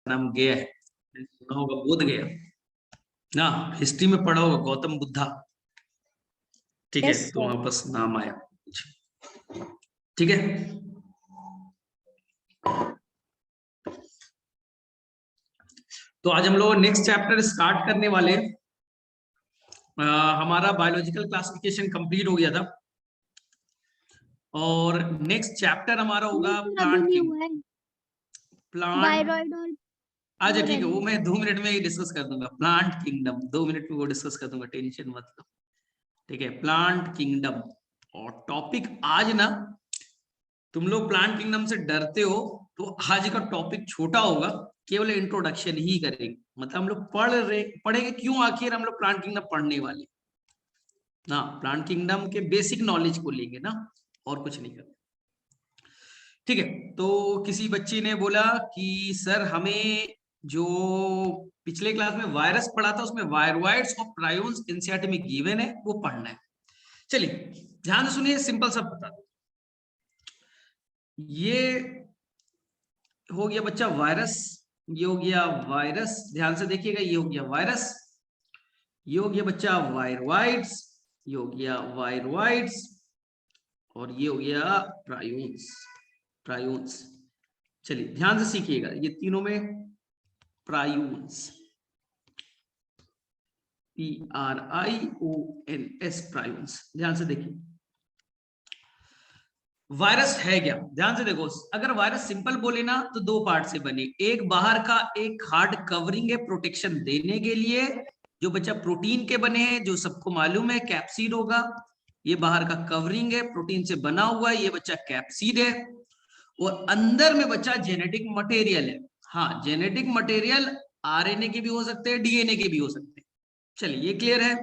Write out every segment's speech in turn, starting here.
नाम गया है, सुना होगा बोध गया ना, हिस्ट्री में पढ़ा होगा गौतम बुद्धा। ठीक है, तो वहां बस नाम आया। ठीक है, तो आज हम लोग नेक्स्ट चैप्टर स्टार्ट करने वाले। हमारा बायोलॉजिकल क्लासिफिकेशन कंप्लीट हो गया था और नेक्स्ट चैप्टर हमारा होगा प्लांट किंगडम। प्लांट अच्छा ठीक है, वो मैं 2 मिनट में ही डिस्कस कर दूंगा। प्लांट किंगडम 2 मिनट में वो डिस्कस कर दूंगा, टेंशन मत लो। ठीक है, प्लांट किंगडम। और टॉपिक आज ना, तुम लोग प्लांट किंगडम से डरते हो तो आज का टॉपिक छोटा होगा, केवल इंट्रोडक्शन ही करेंगे। मतलब हम लोग पढ़ेंगे क्यों आखिर हम लोग प्लांट किंगडम पढ़ने वाले ना, प्लांट किंगडम के बेसिक नॉलेज को लेंगे ना, और कुछ नहीं करना। ठीक है, तो किसी बच्चे ने बोला कि सर हमें जो पिछले क्लास में वायरस पढ़ा था उसमें वायरवाइड्स और प्रायोन्स एनसीईआरटी में गिवन है, वो पढ़ना है। चलिए ध्यान से सुनिए, सिंपल सा बता दो। ये हो गया बच्चा वायरस, ये हो गया वायरस, ध्यान से देखिएगा, ये हो गया वायरस, ये हो गया बच्चा वायरवाइड्स, ये हो गया वायरवाइड्स, और ये हो गया प्रायोन्स। प्रायोन्स, चलिए ध्यान से सीखिएगा, ये तीनों में प्रायोन्स, PRIONS, प्रायोन्स। ध्यान से देखिए वायरस है क्या, ध्यान से देखो। अगर वायरस सिंपल बोले ना तो 2 पार्ट से बने, एक बाहर का एक हार्ड कवरिंग है प्रोटेक्शन देने के लिए, जो बच्चा प्रोटीन के बने हैं, जो सबको मालूम है कैप्सिड होगा। ये बाहर का कवरिंग है, प्रोटीन से बना हुआ है, ये बच्चा कैप्सिड है। और अंदर में बच्चा जेनेटिक मटेरियल है। हाँ, जेनेटिक मटेरियल आरएनए के भी हो सकते हैं, डीएनए के भी हो सकते हैं। चलिए ये क्लियर है।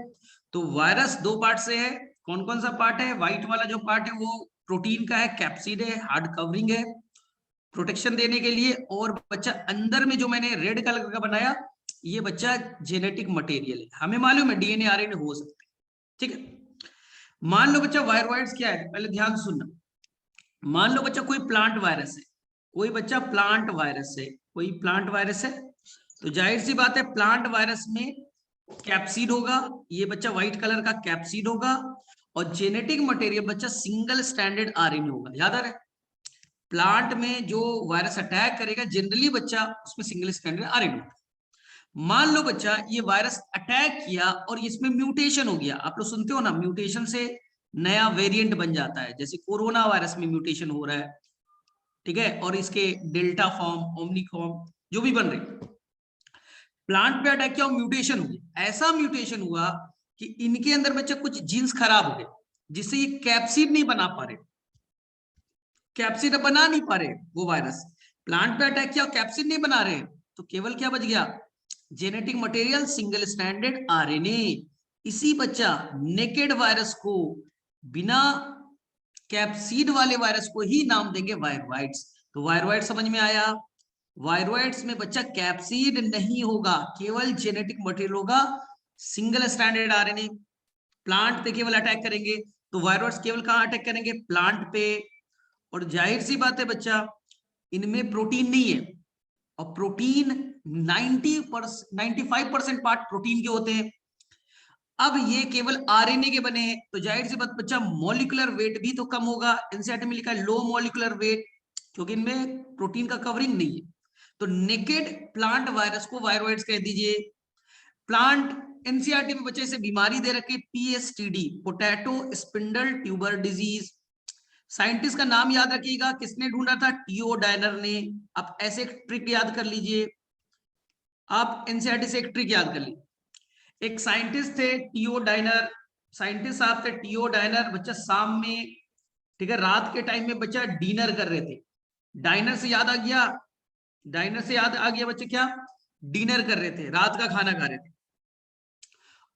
तो वायरस 2 पार्ट से है। कौन कौन सा पार्ट है? व्हाइट वाला जो पार्ट है वो प्रोटीन का है, कैप्सिड है, हार्ड कवरिंग है प्रोटेक्शन देने के लिए। और बच्चा अंदर में जो मैंने रेड कलर का बनाया, ये बच्चा जेनेटिक मटेरियल है। हमें मालूम है डीएनए आरएनए हो सकते हैं। ठीक है, मान लो बच्चा वायरवाइड्स क्या है, पहले ध्यान सुनना। मान लो बच्चा कोई प्लांट वायरस है, कोई बच्चा प्लांट वायरस है, कोई प्लांट वायरस है, तो जाहिर सी बात है प्लांट वायरस में कैप्सिड होगा, ये बच्चा व्हाइट कलर का कैप्सिड होगा, और जेनेटिक मटेरियल बच्चा सिंगल स्टैंडर्ड आरएनए होगा। याद आ रहा है, प्लांट में जो वायरस अटैक करेगा जनरली बच्चा उसमें सिंगल स्टैंडर्ड आरएनए होगा। मान लो बच्चा ये वायरस अटैक किया और इसमें म्यूटेशन हो गया। आप लोग सुनते हो ना, म्यूटेशन से नया वेरिएंट बन जाता है, जैसे कोरोना वायरस में म्यूटेशन हो रहा है। ठीक है, और इसके डेल्टा फॉर्म, ओमनिकॉम जो भी बन रहे, प्लांट पे अटैक किया और म्यूटेशन हो गया। ऐसा म्यूटेशन हुआ कि इनके अंदर बच्चा कुछ जीन्स खराब हो गए, जिससे ये कैप्सिड नहीं बना पा रहे, कैप्सिड बना नहीं पा रहे। वो वायरस प्लांट पे अटैक किया और कैप्सिड नहीं बना रहे, तो केवल क्या बच गया? Genetic material, single standard RNA. इसी बच्चा नेकेड वायरस को, बिना कैप्सिड वाले वायरस को ही नाम देंगे वायरवाइड्स। तो वायरवाइड समझ में आया? वायरवाइड्स में बच्चा कैप्सिड नहीं होगा, केवल जेनेटिक मटेरियल होगा, सिंगल स्टैंडर्ड आरएनए। प्लांट पे केवल अटैक करेंगे, तो वायरवाइड्स केवल कहां अटैक करेंगे? प्लांट पे। और जाहिर सी बात है बच्चा, इनमें प्रोटीन नहीं है, और प्रोटीन 95% पार्ट प्रोटीन के होते हैं। अब ये केवल आरएनए के बने हैं, तो जाहिर सी बात बच्चा मॉलिक्यूलर वेट भी तो कम होगा। एनसीईआरटी में लिखा है लो मॉलिक्यूलर वेट, क्योंकि इनमें प्रोटीन का कवरिंग नहीं है। तो नेकेड प्लांट वायरस को वायरवाइड्स कह दीजिए। प्लांट, एनसीईआरटी में बच्चे से बीमारी दे रखे PSTD, potato spindle tuber disease. Scientist का नाम याद रखिएगा, किसने ढूंढा था? टीओ डायनर ने। आप ऐसे एक ट्रिक याद कर लीजिए, आप एनसीईआरटी से एक ट्रिक याद कर लीजिए। एक साइंटिस्ट थे टीओ डायनर, साइंटिस्ट साहब थे टीओ डायनर। बच्चा शाम में, ठीक है, रात के टाइम में बच्चा डिनर कर रहे थे। डाइनर से याद आ गया, डाइनर से याद आ गया बच्चे, क्या? डिनर कर रहे थे, रात का खाना खा रहे थे।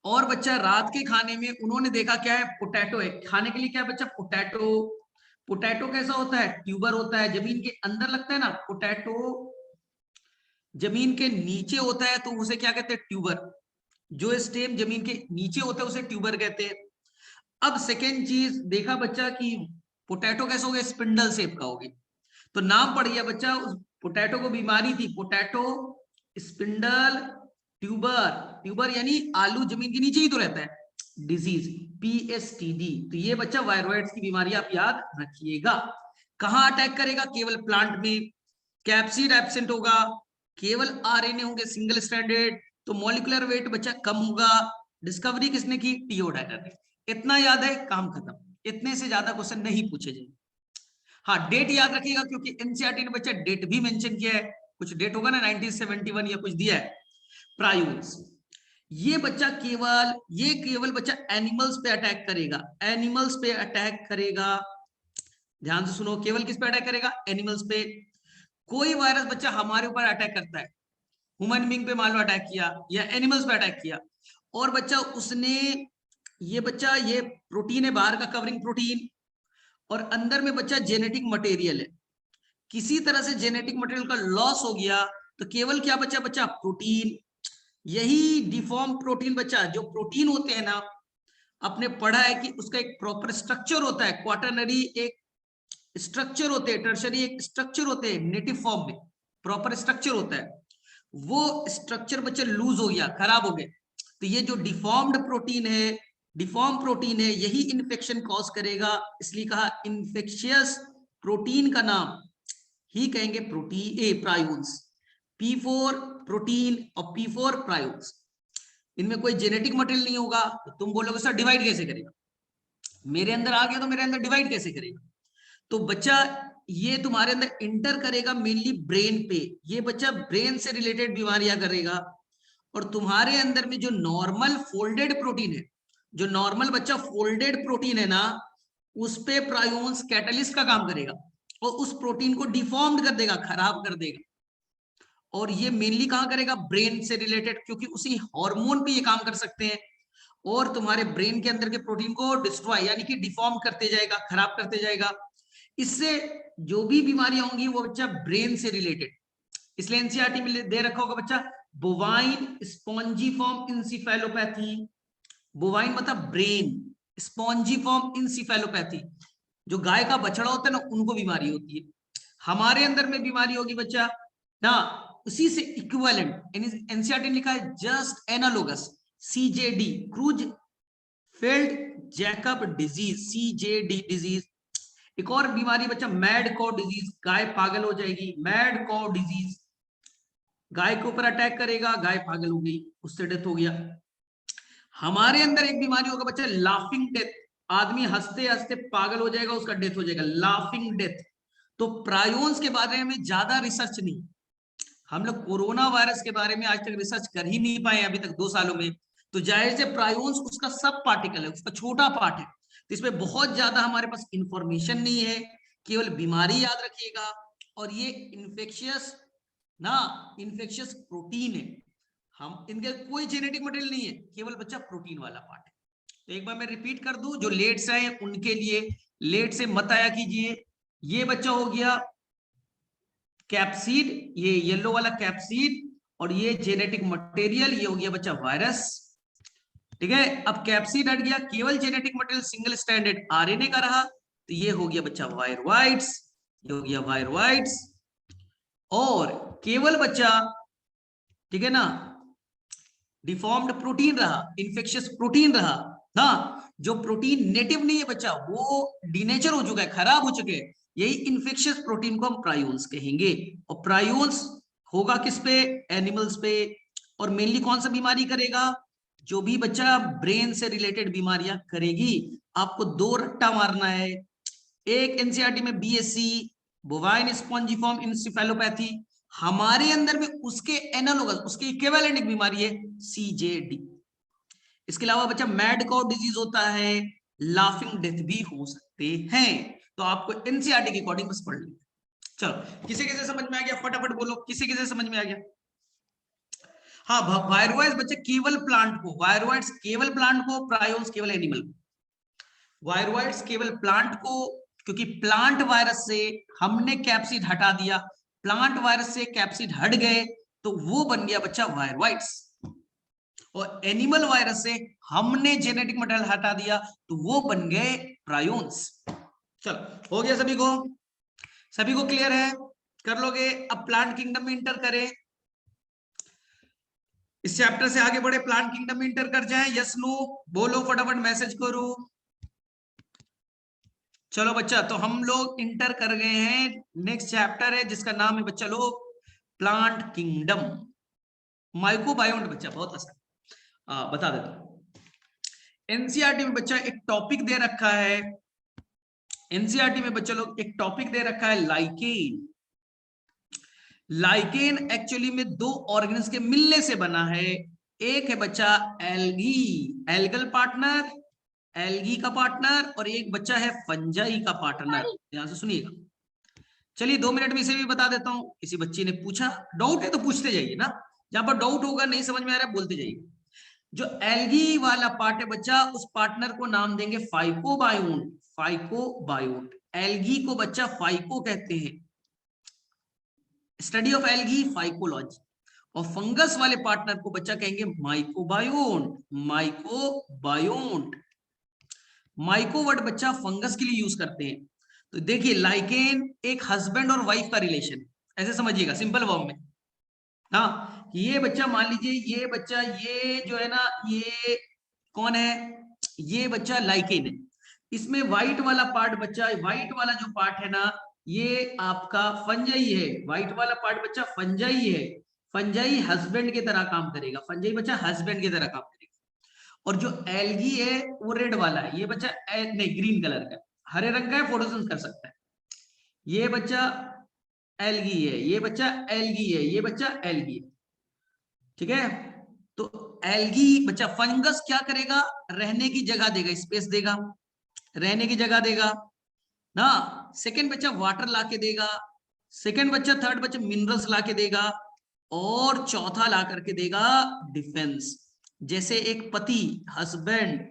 और बच्चा रात के खाने में उन्होंने देखा क्या है? पोटैटो है खाने के लिए। क्या है बच्चा? पोटैटो। पोटैटो कैसा होता है? ट्यूबर होता है, जमीन के अंदर लगता है ना। पोटैटो जमीन के नीचे होता है, तो उसे क्या कहते हैं? ट्यूबर। जो स्टेम जमीन के नीचे होता है उसे ट्यूबर कहते हैं। अब सेकेंड चीज देखा बच्चा कि पोटैटो कैसा हो गया? स्पिंडल शेप का हो गया, तो नाम पड़ गया बच्चा उस पोटैटो को बीमारी थी, पोटैटो स्पिंडल ट्यूबर, ट्यूबर यानी आलू जमीन के नीचे ही तो रहता है, डिजीज PSTD। तो ये बच्चा वायरॉइड्स की बीमारी आप याद रखिएगा। कहां अटैक करेगा? केवल प्लांट में। कैप्सिड एब्सेंट होगा, केवल RNA होंगे सिंगल स्ट्रैंडेड, तो मॉलिक्यूलर वेट बच्चा कम होगा। डिस्कवरी किसने की? टीओ डायटर ने। इतना याद है, काम खत्म। इतने से ज्यादा क्वेश्चन नहीं पूछे जाएंगे। हाँ, डेट याद रखिएगा क्योंकि एनसीईआरटी ने बच्चा डेट भी मेंशन किया है, कुछ डेट होगा ना 1971 या कुछ दिया है। प्रायून्स, ये केवल बच्चा एनिमल्स पे अटैक करेगा, एनिमल्स पे अटैक करेगा। ध्यान से सुनो, केवल किस पे अटैक करेगा? एनिमल्स पे। कोई वायरस बच्चा हमारे ऊपर अटैक करता है, ह्यूमन बीइंग पे मान लो अटैक किया या एनिमल्स पे अटैक किया, और बच्चा उसने ये प्रोटीन है बाहर का, कवरिंग प्रोटीन, और अंदर में बच्चा जेनेटिक मटेरियल है। किसी तरह से जेनेटिक मटेरियल का लॉस हो गया तो केवल क्या बच्चा? बच्चा प्रोटीन। यही डिफॉर्म प्रोटीन बच्चा, जो प्रोटीन होते हैं ना, आपने पढ़ा है कि उसका एक प्रॉपर स्ट्रक्चर होता है, क्वाटरनरी एक स्ट्रक्चर होते हैं, टर्शरी एक स्ट्रक्चर होते हैं, नेटिव फॉर्म में प्रॉपर स्ट्रक्चर होता है। वो स्ट्रक्चर बच्चे लूज हो गया, खराब हो गए, तो ये जो डिफॉर्म्ड प्रोटीन है, यही इन्फेक्शन कॉज करेगा। इसलिए कहा इन्फेक्शियस प्रोटीन का नाम ही कहेंगे प्रायून्स। P4 प्रोटीन और P4 प्रायून्स। इनमें कोई जेनेटिक मटेरियल नहीं होगा, तो तुम बोलोगे सर डिवाइड कैसे करेगा? मेरे अंदर आ गया तो मेरे अंदर डिवाइड कैसे करेगा? तो बच्चा ये तुम्हारे अंदर इंटर करेगा मेनली ब्रेन पे, ये बच्चा ब्रेन से रिलेटेड बीमारियां करेगा। और तुम्हारे अंदर में जो नॉर्मल फोल्डेड प्रोटीन है, जो नॉर्मल बच्चा फोल्डेड प्रोटीन है ना, उस पे प्रायोन्स कैटलिस्ट का काम करेगा और उस प्रोटीन को डिफॉर्म्ड कर देगा, खराब कर देगा। और ये मेनली कहां करेगा? ब्रेन से रिलेटेड, क्योंकि उसी हार्मोन पे ये काम कर सकते हैं। और तुम्हारे ब्रेन के अंदर के प्रोटीन को डिस्ट्रॉय यानी कि डिफॉर्म करते जाएगा, खराब करते जाएगा। इससे जो भी बीमारियां होंगी वो बच्चा ब्रेन से रिलेटेड। इसलिए एनसीईआरटी में दे रखा होगा बच्चा बोवाइन स्पॉन्जीफॉर्म इंसिफेलोपैथी। बोवाइन मतलब ब्रेन, स्पॉन्जीफॉर्म इंसिफेलोपैथी, जो गाय का बछड़ा होता है ना, उनको बीमारी होती है। हमारे अंदर में बीमारी होगी बच्चा ना, उसी से इक्विवेलेंट एनसीईआरटी ने लिखा है just analogous, CJD, cruise failed Jacob disease, CJD disease. एक और बीमारी बच्चा मैड कॉ डिजीज, गाय पागल हो जाएगी, मैड कॉ डिजीज। गाय के ऊपर अटैक करेगा, गाय पागल हो गई, उससे डेथ हो गया। हमारे अंदर एक बीमारी होगा बच्चा लाफिंग डेथ, आदमी हंसते हंसते पागल हो जाएगा, उसका डेथ हो जाएगा, लाफिंग डेथ। तो प्रायोन्स के बारे में ज्यादा रिसर्च नहीं, हम लोग कोरोना वायरस के बारे में आज तक रिसर्च कर ही नहीं पाए अभी तक 2 सालों में। तो जाहिर से प्रायोन्स उसका सब पार्टिकल है, उसका छोटा पार्ट है, तो इसमें बहुत ज्यादा हमारे पास इंफॉर्मेशन नहीं है। केवल बीमारी याद रखिएगा, और ये इन्फेक्शियस प्रोटीन है। हम इनके कोई जेनेटिक मटेरियल नहीं है, केवल बच्चा प्रोटीन वाला पार्ट है। तो एक बार मैं रिपीट कर दूं, जो लेट से आए उनके लिए लेट से मत आया कीजिए। ये बच्चा हो गया कैप्सिड, ये येलो वाला कैप्सिड, और ये जेनेटिक मटेरियल, ये हो गया बच्चा वायरस। ठीक है, अब कैप्सिड हट गया, केवल genetic material single stranded RNA का रहा, तो ये हो गया बच्चा वायरवाइड्स, ये हो गया वायरवाइड्स। और केवल बच्चा, ठीक है ना, डिफॉर्म्ड प्रोटीन रहा, इन्फेक्शियस प्रोटीन रहा ना। जो प्रोटीन नेटिव नहीं है बच्चा, वो डीनेचर हो चुका है, खराब हो चुके हैं, यही इन्फेक्शियस प्रोटीन को हम प्रायोन्स कहेंगे। और प्रायोन्स होगा किस पे? एनिमल्स पे। और मेनली कौन सा बीमारी करेगा? जो भी बच्चा ब्रेन से रिलेटेड बीमारियां करेगी। आपको 2 रट्टा मारना है, एक एनसीईआरटी में BSc बोवाइन स्पॉन्जिफॉर्म इंसेफेलोपैथी, हमारे अंदर में उसके एनालोगस, उसके इक्विवेलेंट एक बीमारी है CJD। इसके अलावा बच्चा मैड काउ डिजीज होता है, लाफिंग डेथ भी हो सकते हैं। तो आपको एनसीईआरटी के अकॉर्डिंग बस पढ़ लेना। चलो, किसे किसे समझ में आ गया? फटाफट बोलो, किसे किसे समझ में आ गया? हाँ, वायरवाइड्स बच्चे केवल प्लांट को, वायरवाइड्स केवल प्लांट को, प्रायोन्स केवल एनिमल को। वायरवाइड्स केवल प्लांट को, क्योंकि प्लांट वायरस से हमने कैप्सिड हटा दिया, प्लांट वायरस से कैप्सिड हट गए, तो वो बन गया बच्चा वायरवाइड्स। और एनिमल वायरस से हमने जेनेटिक मटेरियल हटा दिया, तो वो बन गए प्रायोन्स। चलो, हो गया सभी को? सभी को क्लियर है? कर लोगे? अब प्लांट किंगडम में इंटर करें, इस चैप्टर से आगे बढ़े, प्लांट किंगडम में इंटर कर जाएं। यस नो बोलो, फटाफट मैसेज करो। चलो बच्चा, तो हम लोग इंटर कर गए हैं, नेक्स्ट चैप्टर है जिसका नाम है बच्चा लोग प्लांट किंगडम, माइक्रोबायोम। बच्चा बहुत आसान, बता देता हूं। एनसीईआरटी में बच्चा एक टॉपिक दे रखा है, एनसीईआरटी में बच्चा लोग एक टॉपिक दे रखा है लाइकेन। लाइकेन एक्चुअली में दो ऑर्गेनिज के मिलने से बना है। एक है बच्चा एल्गी, एल्गल पार्टनर, एल्गी का पार्टनर, और एक बच्चा है फंजाई का पार्टनर। ध्यान से सुनिएगा। चलिए 2 मिनट में इसे भी बता देता हूं। किसी बच्ची ने पूछा, डाउट है तो पूछते जाइए ना, जहां पर डाउट होगा, नहीं समझ में आ रहा है बोलते जाइए। जो एल्गी वाला पार्ट है बच्चा, उस पार्टनर को नाम देंगे फाइकोबायोट। फाइकोबायोट, एल्गी को बच्चा फाइको कहते हैं, स्टडी ऑफ एल्गी फाइकोलॉजी। और फंगस वाले पार्टनर को बच्चा कहेंगे माइकोबायोट। माइकोबायोट, माइको वर्ड बच्चा फंगस के लिए यूज करते हैं। तो देखिए लाइकेन एक हस्बैंड और वाइफ का रिलेशन, ऐसे समझिएगा सिंपल फॉर्म में। हाँ, ये बच्चा मान लीजिए, ये बच्चा, ये जो है ना, ये कौन है? ये बच्चा लाइकेन है। इसमें व्हाइट वाला पार्ट बच्चा, व्हाइट वाला जो पार्ट है ना, ये आपका फंजाई है। व्हाइट वाला पार्ट बच्चा फंजाई है। फंजाई हस्बैंड की तरह काम करेगा, फंजाई बच्चा हस्बैंड की तरह काम करेगा। और जो एल्गी है वो रेड वाला है, ये बच्चा नहीं ग्रीन कलर का, हरे रंग का है, फोटोसिंथेसिस कर सकता है। ये बच्चा एल्गी है, ये बच्चा एल्गी है, ये बच्चा एल्गी है, ठीक है। तो एल्गी बच्चा, फंगस क्या करेगा? रहने की जगह देगा, स्पेस देगा, रहने की जगह देगा ना। सेकंड बच्चा वाटर ला के देगा, सेकंड बच्चा, थर्ड बच्चा मिनरल्स ला के देगा, और चौथा ला करके देगा डिफेंस। जैसे एक पति, हस्बैंड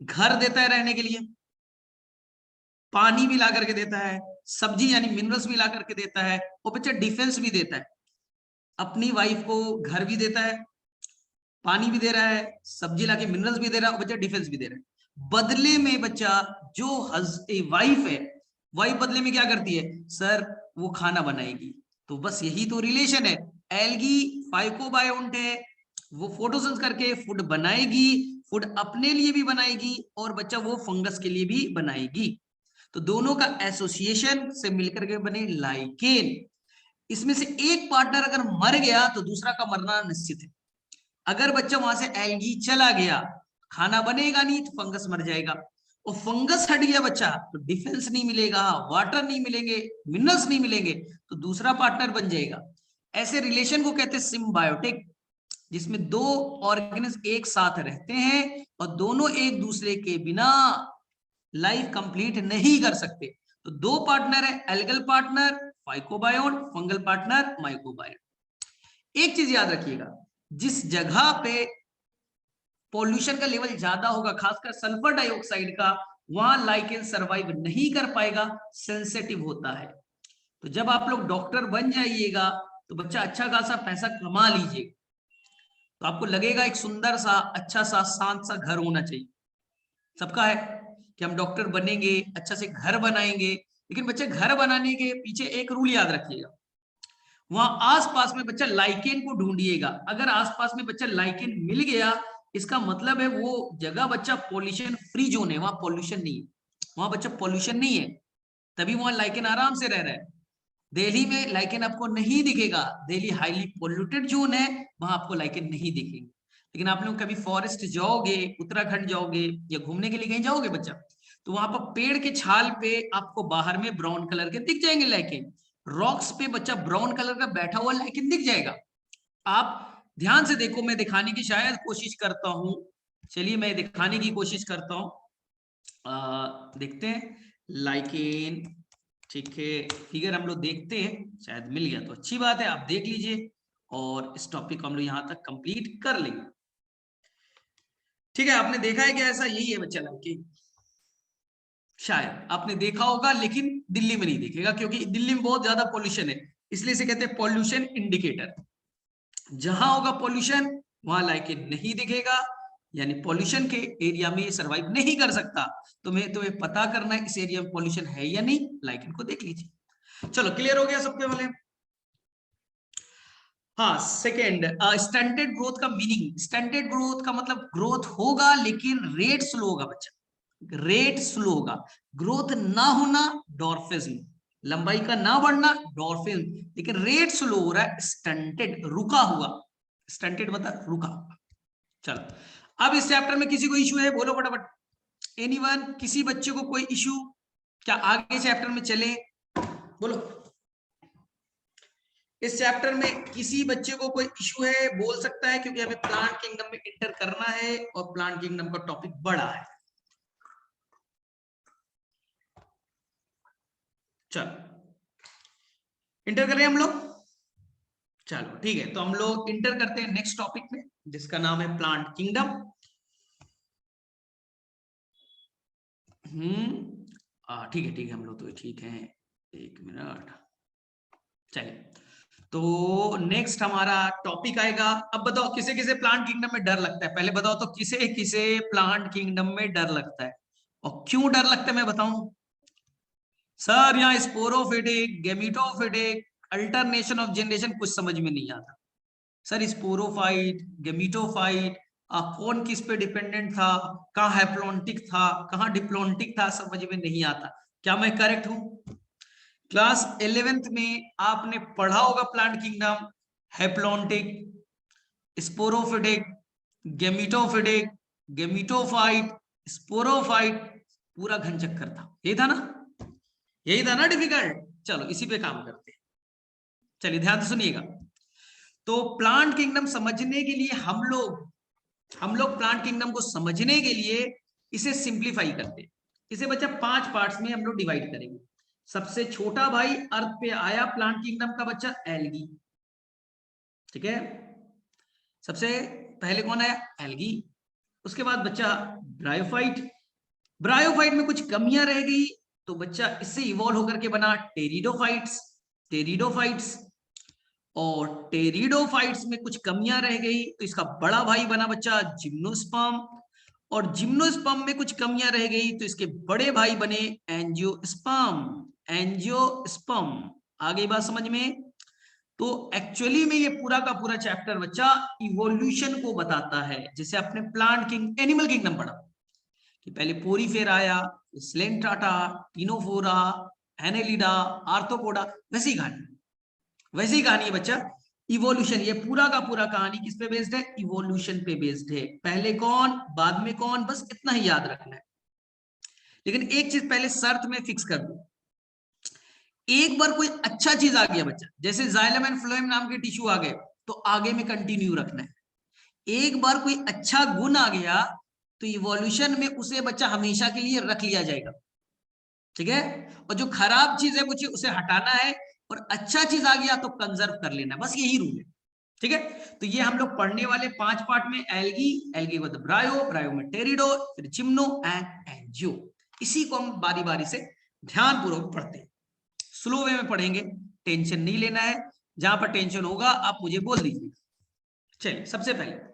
घर देता है रहने के लिए, पानी भी ला करके देता है, सब्जी यानी मिनरल्स भी ला करके देता है, और बच्चा डिफेंस भी देता है। अपनी वाइफ को घर भी देता है, पानी भी दे रहा है, सब्जी लाके मिनरल्स भी दे रहा है, और बच्चा डिफेंस भी दे रहा है। बदले में बच्चा जो वाइफ है, वाइफ बदले में क्या करती है? सर वो खाना बनाएगी। तो बस यही तो रिलेशन है। एल्गी फाइकोबायोट है, वो फोटोसिंथेसिस करके फूड बनाएगी, फूड अपने लिए भी बनाएगी, और बच्चा वो फंगस के लिए भी बनाएगी। तो दोनों का एसोसिएशन से मिलकर के बने लाइकेन। इसमें से एक पार्टनर अगर मर गया तो दूसरा का मरना निश्चित है। अगर बच्चा वहां से एल्गी चला गया, खाना बनेगा नहीं तो फंगस मर जाएगा, और फंगस हट गया बच्चा तो डिफेंस नहीं मिलेगा, वाटर नहीं मिलेंगे, मिनरल्स नहीं मिलेंगे, तो दूसरा पार्टनर बन जाएगा। ऐसे रिलेशन को कहते हैं सिम्बायोटिक, जिसमें दो ऑर्गेनिज्म एक साथ रहते हैं और दोनों एक दूसरे के बिना लाइफ कंप्लीट नहीं कर सकते। तो दो पार्टनर है, एल्गल पार्टनर फाइकोबायोट, फंगल पार्टनर माइकोबायोट। एक चीज याद रखिएगा, जिस जगह पे पॉल्यूशन का लेवल ज्यादा होगा, खासकर सल्फर डाइऑक्साइड का, वहां लाइकेन सरवाइव नहीं कर पाएगा, सेंसिटिव होता है। तो जब आप लोग डॉक्टर बन जाइएगा तो बच्चा अच्छा खासा पैसा कमा लीजिएगा, तो आपको लगेगा एक सुंदर सा, अच्छा सा, शांत सा घर होना चाहिए। सबका है कि हम डॉक्टर बनेंगे, अच्छा से घर बनाएंगे, लेकिन बच्चे घर बनाने के पीछे एक रूल याद रखिएगा, वहां आसपास में बच्चा लाइकेन को ढूंढिएगा। अगर आसपास में बच्चा लाइकेन मिल गया, इसका मतलब है वो जगह बच्चा पॉल्यूशन फ्री जोन है, वहां पॉल्यूशन नहीं है, वहां बच्चा पॉल्यूशन नहीं है, तभी वहां लाइकेन आराम से रह रहा है। दिल्ली में लाइकेन आपको नहीं दिखेगा, दिल्ली हाईली पोल्यूटेड जोन है, वहां आपको लाइकेन नहीं दिखेंगे। लेकिन आप लोग कभी फॉरेस्ट जाओगे, उत्तराखंड जाओगे या घूमने के लिए कहीं जाओगे बच्चा, तो वहां पर पेड़ के छाल पे आपको बाहर में ब्राउन कलर के दिख जाएंगे लाइकेन, रॉक्स पे बच्चा ब्राउन कलर का बैठा हुआ लाइकेन दिख जाएगा। आप ध्यान से देखो, मैं दिखाने की शायद कोशिश करता हूं, चलिए मैं दिखाने की कोशिश करता हूं। देखते हैं लाइकेन, ठीक है, फिगर हम लोग देखते हैं, शायद मिल गया तो अच्छी बात है, आप देख लीजिए, और इस टॉपिक को हम लोग यहां तक कंप्लीट कर लेंगे। ठीक है, आपने देखा है क्या? ऐसा यही है बच्चा लाइकेन, शायद आपने देखा होगा, लेकिन दिल्ली में नहीं देखेगा, क्योंकि दिल्ली में बहुत ज्यादा पॉल्यूशन है, इसलिए इसे कहते हैं पॉल्यूशन इंडिकेटर। जहां होगा पॉल्यूशन वहां लाइकेन नहीं दिखेगा, यानी पॉल्यूशन के एरिया में ये सर्वाइव नहीं कर सकता। तुम्हें पता करना है इस एरिया में पॉल्यूशन है या नहीं, लाइकेन को देख लीजिए। चलो क्लियर हो गया सबके वाले? हाँ, सेकेंड, स्टंटेड ग्रोथ का मीनिंग, स्टंटेड ग्रोथ का मतलब ग्रोथ होगा लेकिन रेट स्लो होगा बच्चा, रेट स्लो होगा। ग्रोथ ना होना डॉर्फिज्म, लंबाई का ना बढ़ना डॉर्फिज्म, लेकिन रेट स्लो हो रहा है, स्टंटेड, रुका हुआ, स्टंटेड मतलब रुका हुआ। चलो अब इस चैप्टर में किसी को इशू है, बोलो फटाफट, एनीवन, किसी बच्चे को कोई इशू, क्या आगे चैप्टर में चले, बोलो। इस चैप्टर में किसी बच्चे को कोई इशू है बोल सकता है, क्योंकि हमें प्लांट किंगडम में इंटर करना है और प्लांट किंगडम का टॉपिक बड़ा है। चलो इंटर कर रहे हैं हम लोग, चलो ठीक है, तो हम लोग इंटर करते हैं नेक्स्ट टॉपिक में जिसका नाम है प्लांट किंगडम। ठीक है ठीक है, हम लोग तो ठीक है, एक मिनट, चलिए। तो नेक्स्ट हमारा टॉपिक आएगा, अब बताओ किसे किसे प्लांट किंगडम में डर लगता है, पहले बताओ तो किसे किसे प्लांट किंगडम में डर लगता है और क्यों डर लगता है मैं बताऊं। सर यहाँ sporophytic, gametophytic, alternation of generation कुछ समझ में नहीं आता। सर स्पोरोफाइट, गेमिटोफाइट, कौन किस पे डिपेंडेंट था, कहाँ हैप्लॉन्टिक था, कहाँ डिप्लॉन्टिक था, समझ में नहीं आता। क्या मैं करेक्ट हूं? क्लास 11th में आपने पढ़ा होगा plant kingdom, haplontic, sporophytic, gametophytic, gametophyte, sporophyte, पूरा घन चक्कर था, यही था ना, यही था ना डिफिकल्ट। चलो इसी पे काम करते हैं, चलिए ध्यान से सुनिएगा। तो प्लांट किंगडम समझने के लिए हम लोग प्लांट किंगडम को समझने के लिए इसे सिंप्लीफाई करते हैं। इसे बच्चा 5 पार्ट्स में हम लोग डिवाइड करेंगे। सबसे छोटा भाई अर्थ पे आया प्लांट किंगडम का बच्चा एल्गी, ठीक है, सबसे पहले कौन आया, एल्गी। उसके बाद बच्चा ब्रायोफाइट, ब्रायोफाइट में कुछ कमियां रह गई तो बच्चा इससे इवॉल्व होकर के बना टेरिडोफाइट्स, टेरिडोफाइट्स, और टेरिडोफाइट्स में कुछ कमियां रह गई तो इसका बड़ा भाई बना बच्चा जिम्नोस्पर्म, और जिम्नोस्पर्म में कुछ कमियां रह गई तो इसके बड़े भाई बने एंजियोस्पर्म, एंजियोस्पर्म। आ गई बात समझ में? तो एक्चुअली में ये पूरा का पूरा चैप्टर बच्चा इवोल्यूशन को बताता है, जैसे अपने प्लांट किंग, एनिमल किंगडम पढ़ा कि पहले पोरीफेर आया, स्लेंट्राटा, टिनोफोरा, एनेलिडा, आर्थ्रोपोडा, वैसी कहानी है बच्चा इवोल्यूशन। ये पूरा का पूरा कहानी किस पे बेस्ड है, इवोल्यूशन पे बेस्ड है। पहले कौन बाद में कौन, बस इतना ही याद रखना है। लेकिन एक चीज पहले शर्त में फिक्स कर दो, एक बार कोई अच्छा चीज आ गया बच्चा, जैसे जाइलम एंड फ्लोएम नाम के टिश्यू आ गए, तो आगे में कंटिन्यू रखना है। एक बार कोई अच्छा गुण आ गया तो इवोल्यूशन में उसे बच्चा हमेशा के लिए रख लिया जाएगा, ठीक है। और जो खराब चीज है कुछ उसे हटाना है, और अच्छा चीज आ गया तो कंजर्व कर लेना, बस यही रूल है, ठीक है। तो ये हम लोग पढ़ने वाले 5 पार्ट में, एल्गी, एल्गी को ब्रायो, ब्रायो में टेरिडो, फिर जिम्नो एंड एंजियो। इसी को हम बारी बारी से ध्यान पूर्वक पढ़ते हैं, स्लो वे में पढ़ेंगे, टेंशन नहीं लेना है। जहां पर टेंशन होगा आप मुझे बोल दीजिए। चलिए सबसे पहले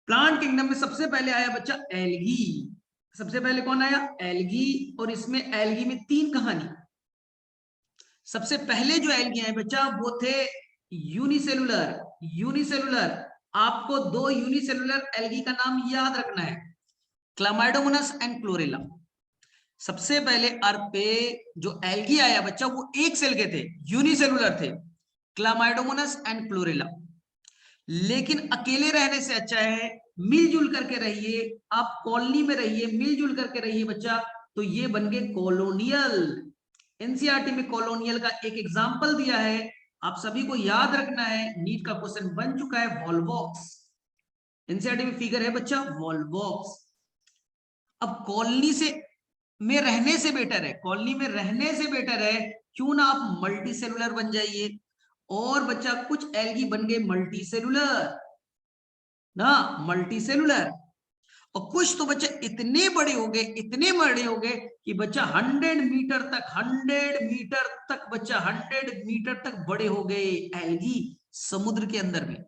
प्लांट किंगडम में सबसे पहले आया बच्चा एल्गी। सबसे पहले कौन आया, एल्गी, और इसमें एल्गी में 3 कहानी। सबसे पहले जो एल्गी आए बच्चा वो थे यूनिसेलुलर, यूनिसेलुलर, आपको 2 यूनिसेलुलर एल्गी का नाम याद रखना है, क्लामाइडोमोनास एंड क्लोरेला। सबसे पहले अर्थ पे जो एल्गी आया बच्चा वो एक सेल के थे, यूनिसेलुलर थे, क्लामाइडोमोनास एंड क्लोरेला। लेकिन अकेले रहने से अच्छा है मिलजुल करके रहिए, आप कॉलोनी में रहिए, मिलजुल करके रहिए बच्चा, तो ये बन गए कॉलोनियल। एनसीईआरटी में कॉलोनियल का एक एग्जांपल दिया है, आप सभी को याद रखना है, नीट का क्वेश्चन बन चुका है, वॉल्वॉक्स। एनसीईआरटी में फिगर है बच्चा वॉल्वॉक्स। अब कॉलोनी से में रहने से बेटर है, कॉलोनी में रहने से बेटर है क्यों ना आप मल्टी सेलुलर बन जाइए, और बच्चा कुछ एल्गी बन गए मल्टी सेलुलर ना, मल्टी सेलुलर। और कुछ तो बच्चा इतने बड़े हो गए, इतने बड़े हो गए कि बच्चा 100 मीटर तक, 100 मीटर तक बच्चा 100 मीटर तक बड़े हो गए एल्गी समुद्र के अंदर में।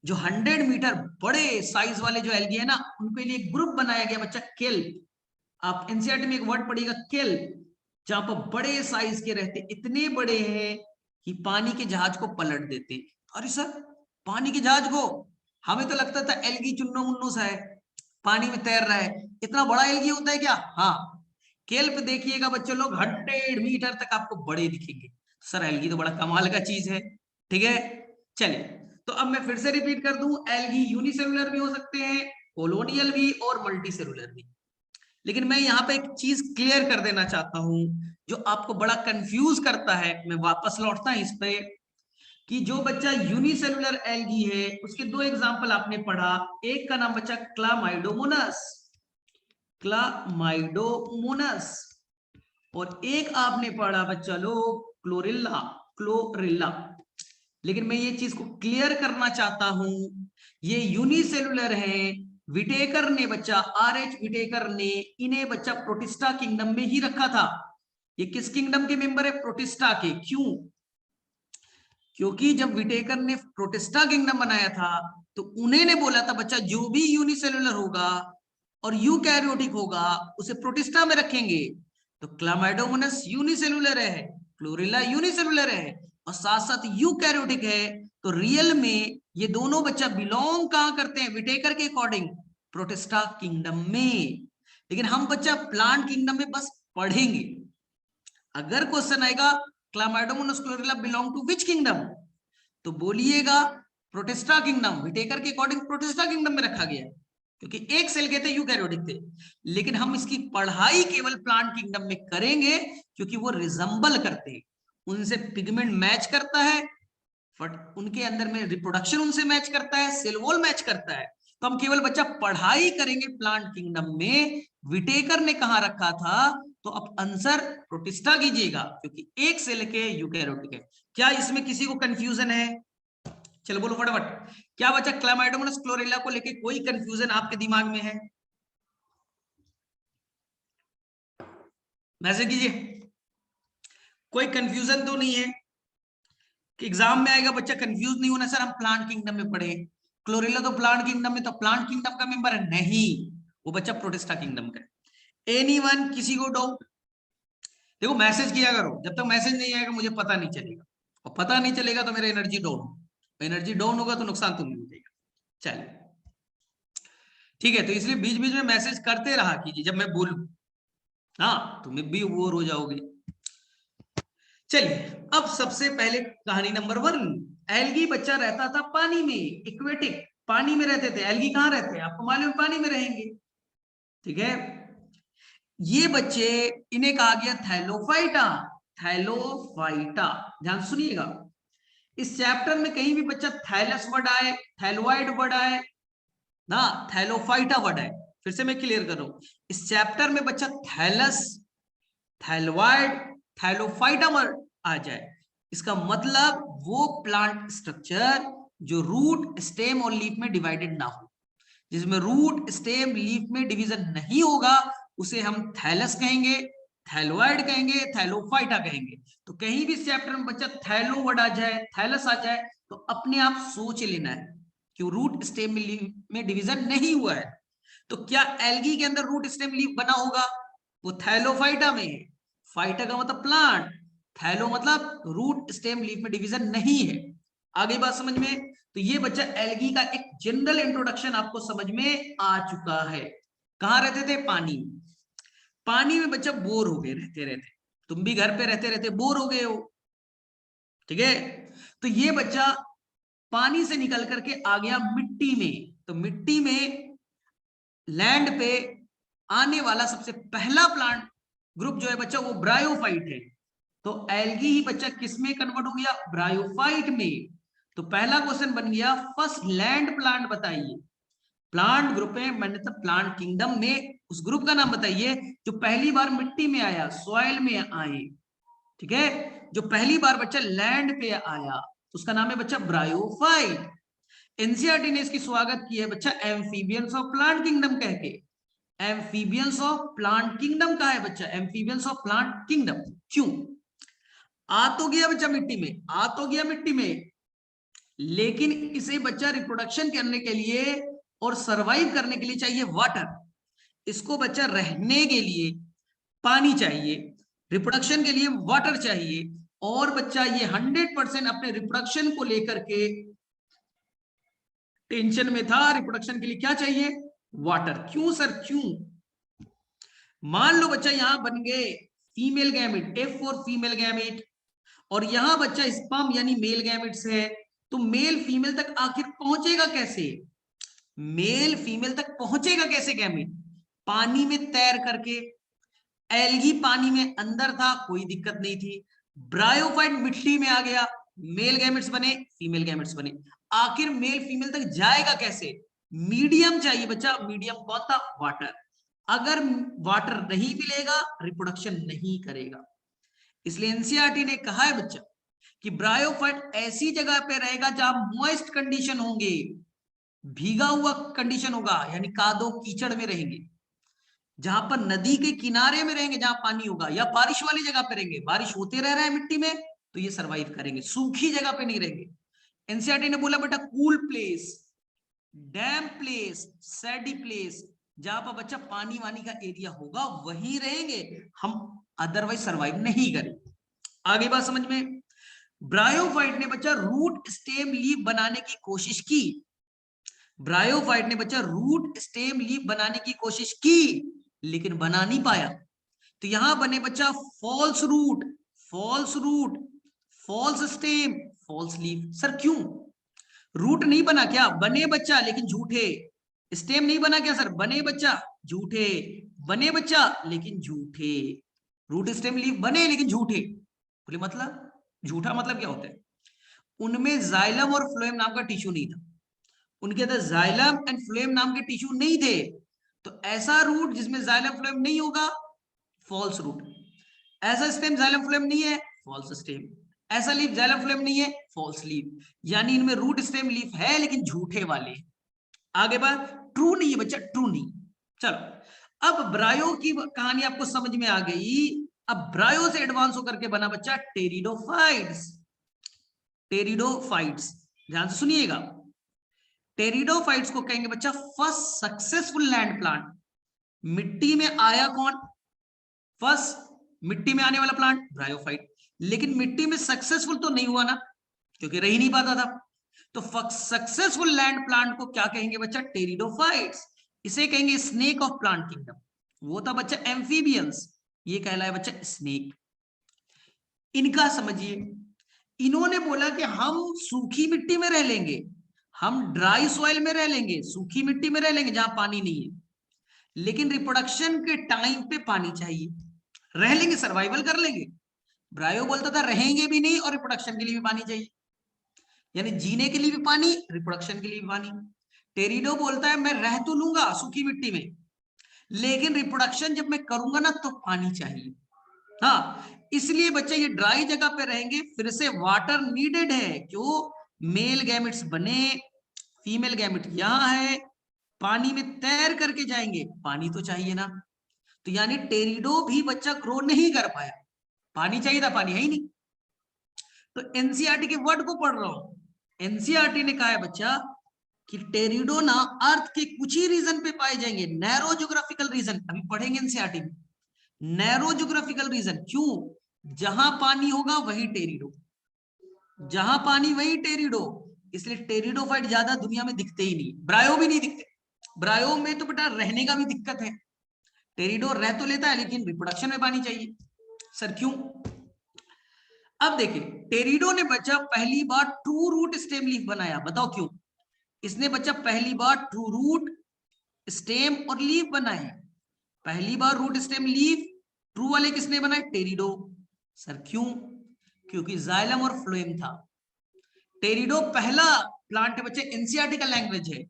जो 100 मीटर बड़े साइज वाले जो एल्गी है ना, उनके लिए ग्रुप बनाया गया बच्चा केल्प। आप एनसीईआरटी में एक वर्ड पढ़िएगा केल्प, जहां पर बड़े साइज के रहते, इतने बड़े हैं कि पानी के जहाज को पलट देते। अरे सर पानी के जहाज को, हमें तो लगता था एल्गी चुन्नो मुन्नो सा है, पानी में तैर रहा है, इतना बड़ा एल्गी होता है क्या? हाँ, केल्प देखिएगा बच्चों लोग 100 मीटर तक आपको बड़े दिखेंगे। सर एल्गी तो बड़ा कमाल का चीज है। ठीक है, चलिए तो अब मैं फिर से रिपीट कर दूं, एल्गी यूनिसेलुलर भी हो सकते हैं, कोलोनियल भी और मल्टी सेलुलर भी। लेकिन मैं यहाँ पे एक चीज क्लियर कर देना चाहता हूं जो आपको बड़ा कंफ्यूज करता है, मैं वापस लौटता हूं इस पे, कि जो बच्चा यूनिसेलुलर एल्गी है उसके दो एग्जांपल आपने पढ़ा। एक का नाम बच्चा क्लामाइडोमोनास, क्लामाइडोमोनास, और एक आपने पढ़ा बच्चा लोग क्लोरिल्ला, क्लोरिल्ला। लेकिन मैं ये चीज को क्लियर करना चाहता हूं, ये यूनिसेलुलर है। विटेकर ने बच्चा, आर.एच. विटेकर ने इन्हें बच्चा प्रोटिस्टा किंगडम में ही रखा था। ये किस किंगडम के मेंबर है? प्रोटिस्टा के। क्यों? क्योंकि जब विटेकर ने प्रोटिस्टा किंगडम बनाया था तो उन्होंने बोला था बच्चा जो भी यूनिसेलुलर होगा और यूकैरियोटिक होगा उसे प्रोटिस्टा में रखेंगे। तो क्लामाइडोमोनास यूनिसेलुलर है, क्लोरिल्ला यूनिसेलुलर है और साथ साथ यूकैरियोटिक है। तो रियल में ये दोनों बच्चा बिलोंग कहां करते हैं? विटेकर के अकॉर्डिंग प्रोटिस्टा किंगडम में। लेकिन हम बच्चा प्लांट किंगडम में बस पढ़ेंगे। अगर क्वेश्चन आएगा Chlamydomonas क्लोरिल्ला belong to which kingdom, तो बोलिएगा प्रोटिस्टा किंगडम। विटेकर के अकॉर्डिंग प्रोटिस्टा किंगडम में रखा गया क्योंकि एक सेल के थे, यूकैरियोटिक थे। लेकिन हम इसकी पढ़ाई केवल प्लांट किंगडम में करेंगे क्योंकि वो रिजम्बल करते हैं, उनसे पिगमेंट मैच करता है, बट उनके अंदर में रिप्रोडक्शन उनसे मैच करता है, सेल वॉल मैच करता है। तो हम केवल बच्चा पढ़ाई करेंगे प्लांट किंगडम में। विटेकर ने कहा रखा था, तो अब आंसर प्रोटिस्टा कीजिएगा क्योंकि एक सेल के यूकैरियोटिक है। क्या इसमें किसी को कंफ्यूजन है? चलो बोलो फटाफट, क्या बच्चा क्लामाइडोमोनास क्लोरिल्ला को लेके कोई कंफ्यूजन आपके दिमाग में है? मैसेज कीजिए। कोई कंफ्यूजन तो नहीं है कि एग्जाम में आएगा बच्चा कंफ्यूज नहीं होना सर हम प्लांट किंगडम में पढ़े, क्लोरिल्ला तो प्लांट किंगडम में, तो प्लांट किंगडम का मेंबर है? नहीं, वो बच्चा प्रोटिस्टा किंगडम का है। एनीवन, किसी को डाउट? देखो मैसेज किया करो, जब तक मैसेज नहीं आएगा मुझे पता नहीं चलेगा, और पता नहीं चलेगा तो मेरा एनर्जी डाउन, एनर्जी डाउन होगा तो नुकसान तुम्हें मिलेगा। चलिए ठीक है, तो इसलिए बीच बीच में मैसेज करते रहा कीजिए जब मैं बोलूं, हाँ तुम्हें भी बोर हो जाओगे। चलिए अब सबसे पहले कहानी नंबर 1, एल्गी बच्चा रहता था पानी में, इक्वेटिक, पानी में रहते थे। एल्गी कहां रहते हैं? आपको मालूम, पानी में रहेंगे। ठीक है, ये बच्चे, इन्हें कहा गया थैलोफाइटा, थैलोफाइटा। ध्यान सुनिएगा, इस चैप्टर में कहीं भी बच्चा थैलस वर्ड आए, थैलोइड वर्ड आए ना, थैलोफाइटा वर्ड आए, फिर से मैं क्लियर कर रहा हूं, इस चैप्टर में बच्चा थैलस, थैलोइड, थैलोफाइटा वर्ड आ जाए, इसका मतलब वो प्लांट स्ट्रक्चर जो रूट, स्टेम और लीफ में डिवाइडेड ना हो, जिसमें रूट, स्टेम, लीफ में डिवीजन नहीं होगा, उसे हम थैलस कहेंगे, थैलोइड कहेंगे, थैलोफाइटा कहेंगे। तो कहीं भी चैप्टर में बच्चा थैलो वर्ड आ जाए, थैलस आ जाए, तो अपने आप सोच लेना है कि रूट, स्टेम, लीफ में डिवीजन नहीं हुआ है। तो क्या एल्गी के अंदर रूट, स्टेम, लीफ बना होगा? वो थैलोफाइटा में है। फाइटा का मतलब प्लांट, थैलो मतलब रूट, स्टेम, लीफ में डिवीजन नहीं है। आगे बात समझ में? तो ये बच्चा एल्गी का एक जनरल इंट्रोडक्शन आपको समझ में आ चुका है। कहां रहते थे? पानी में। पानी में बच्चा बोर हो गए रहते रहते, तुम भी घर पे रहते रहते बोर हो गए हो, ठीक है? तो ये बच्चा पानी से निकल करके आ गया मिट्टी में। तो मिट्टी में, लैंड पे आने वाला सबसे पहला प्लांट ग्रुप जो है बच्चा वो ब्रायोफाइट है। तो एल्गी ही बच्चा किस में कन्वर्ट हो गया? ब्रायोफाइट में। तो पहला क्वेश्चन बन गया, फर्स्ट लैंड प्लांट बताइए। प्लांट ग्रुप में, मैंने तो प्लांट किंगडम में उस ग्रुप का नाम बताइए जो पहली बार मिट्टी में आया, सॉइल में आए। ठीक है, जो पहली बार बच्चा लैंड पे आया तो उसका नाम है बच्चा ब्रायोफाइट। एनसीईआरटी ने इसकी स्वागत किया है बच्चा एम्फीबियंस ऑफ प्लांट किंगडम कह के। एम्फीबियंस ऑफ प्लांट किंगडम का है बच्चा, एम्फीबियंस ऑफ प्लांट किंगडम। क्यों? आ तो गया बच्चा मिट्टी में, आ तो गया मिट्टी में, लेकिन इसे बच्चा रिप्रोडक्शन करने के लिए और सरवाइव करने के लिए चाहिए वाटर। इसको बच्चा रहने के लिए पानी चाहिए, रिप्रोडक्शन के लिए वाटर चाहिए, और बच्चा ये 100% अपने रिप्रोडक्शन को लेकर के टेंशन में था। रिप्रोडक्शन के लिए क्या चाहिए? वाटर। क्यों सर, क्यों? मान लो बच्चा यहां बन गए female gamete, F for female gamete, और यहां बच्चा स्पर्म यानी मेल गैमेट्स है, तो मेल फीमेल तक आखिर पहुंचेगा कैसे? मेल फीमेल तक पहुंचेगा कैसे गैमेट? पानी में तैर करके। एल्गी पानी में अंदर था, कोई दिक्कत नहीं थी। ब्रायोफाइट मिट्टी में आ गया, मेल गैमेट्स बने, फीमेल गैमेट्स बने। आखिर मेल फीमेल तक जाएगा कैसे? मीडियम चाहिए बच्चा। मीडियम कौन था? वाटर। अगर वाटर नहीं मिलेगा, रिप्रोडक्शन नहीं करेगा। इसलिए एनसीईआरटी ने कहा है बच्चा कि ब्रायोफाइट ऐसी जगह पे रहेगा जहां मॉइस्ट कंडीशन होंगे, भीगा हुआ कंडीशन होगा, यानी कादो कीचड़ में रहेंगे। जहां पर नदी के किनारे में रहेंगे, जहां पानी होगा, या बारिश वाली जगह पे रहेंगे, बारिश होते रह रहा है मिट्टी में, तो ये सरवाइव करेंगे। सूखी जगह पे नहीं रहेंगे। एनसीईआरटी ने बोला बेटा cool place, dam place, सैडी place, जहां पर बच्चा पानी वानी का एरिया होगा वहीं रहेंगे हम, अदरवाइज सरवाइव नहीं करेंगे। आगे बात समझ में? ब्रायोफाइट ने बच्चा रूट स्टेम लीफ बनाने की कोशिश की। ब्रायोफाइट ने बच्चा रूट स्टेम लीफ बनाने की कोशिश की, लेकिन बना नहीं पाया। तो यहां बने बच्चा false root, false root, false stem, false leaf. Sir क्यों? रूट नहीं बना क्या? बने बच्चा लेकिन झूठे। स्टेम नहीं बना क्या सर? बने बच्चा, झूठे। बने बच्चा लेकिन झूठे। रूट स्टेम लीफ बने लेकिन झूठे। बोले मतलब? झूठा मतलब क्या होता है? उनमें जाइलम और फ्लोएम नाम का टिश्यू नहीं था। उनके अंदर जाइलम एंड फ्लोएम नाम के टिश्यू नहीं थे। तो ऐसा रूट जिसमें जाइलम फ्लोएम नहीं होगा, फॉल्स रूट। ऐसा स्टेम जाइलम फ्लोएम नहीं है, फॉल्स स्टेम। ऐसा लीफ जाइलम फ्लोएम नहीं है, फॉल्स लीफ। यानी इनमें रूट स्टेम लीफ है लेकिन झूठे वाले। आगे बात, ट्रू नहीं है बच्चा, ट्रू नहीं। चलो अब ब्रायो की कहानी आपको समझ में आ गई। अब ब्रायो से एडवांस होकर के बना बच्चा टेरिडोफाइट्स। टेरिडोफाइट्स, ध्यान से सुनिएगा। टेरिडोफाइट्स को कहेंगे बच्चा फर्स्ट सक्सेसफुल लैंड प्लांट। मिट्टी में आया कौन? फर्स्ट मिट्टी में आने वाला प्लांट ब्रायोफाइट। लेकिन मिट्टी में सक्सेसफुल तो नहीं हुआ ना, क्योंकि रह ही नहीं पाता था। तो सक्सेसफुल लैंड प्लांट को क्या कहेंगे बच्चा? टेरिडोफाइट्स। इसे कहेंगे स्नेक ऑफ प्लांट किंगडम। वो था बच्चा एम्फीबियंस, ये कहलाया बच्चा स्नेक। इनका समझिए, इन्होंने बोला कि हम सूखी मिट्टी में रह लेंगे, हम ड्राई सॉइल में रह लेंगे, सूखी मिट्टी में रह लेंगे जहां पानी नहीं है, लेकिन रिप्रोडक्शन के टाइम पे पानी चाहिए। रह लेंगे, सर्वाइवल कर लेंगे। ब्रायो बोलता था रहेंगे भी नहीं और रिप्रोडक्शन के लिए भी पानी चाहिए, यानी जीने के लिए भी पानी, रिप्रोडक्शन के लिए भी पानी। टेरिडो बोलता है मैं रह तो लूंगा सूखी मिट्टी में, लेकिन रिप्रोडक्शन जब मैं करूंगा ना तो पानी चाहिए। हाँ, इसलिए बच्चे ये ड्राई जगह पे रहेंगे। फिर से वाटर नीडेड है, क्यों? मेल गैमेट्स बने, फीमेल गैमेट यहां है, पानी में तैर करके जाएंगे, पानी तो चाहिए ना। तो यानी टेरिडो भी बच्चा ग्रो नहीं कर पाया, पानी चाहिए था, पानी है ही नहीं। तो एनसीईआरटी के वर्ड को पढ़ रहा हूं। एनसीईआरटी ने कहा है बच्चा कि टेरिडो ना अर्थ के कुछ ही रीजन पे पाए जाएंगे, नैरो ज्योग्राफिकल रीजन, अभी पढ़ेंगे एनसीईआरटी में। नैरो ज्योग्राफिकल रीजन, क्यों? जहां पानी होगा वही टेरिडो, जहां पानी वही टेरिडो। इसलिए टेरिडोफाइट ज्यादा दुनिया में दिखते ही नहीं, ब्रायो भी नहीं दिखते। ब्रायो में तो बेटा रहने का भी दिक्कत है। टेरिडो रह तो लेता है लेकिन रिप्रोडक्शन में पानी चाहिए। सर क्यों? अब देखिए, टेरिडो ने बच्चा पहली बार ट्रू रूट स्टेम लीफ बनाया, बताओ क्यों? इसने बच्चा पहली बार ट्रू रूट स्टेम और लीफ बनाए। पहली बार रूट स्टेम लीफ ट्रू वाले किसने बनाए? टेरिडो। सर क्यों? क्योंकि जाइलम और फ्लोएम था। टेरिडो पहला प्लांट है बच्चे, एनसीईआरटी का लैंग्वेज है।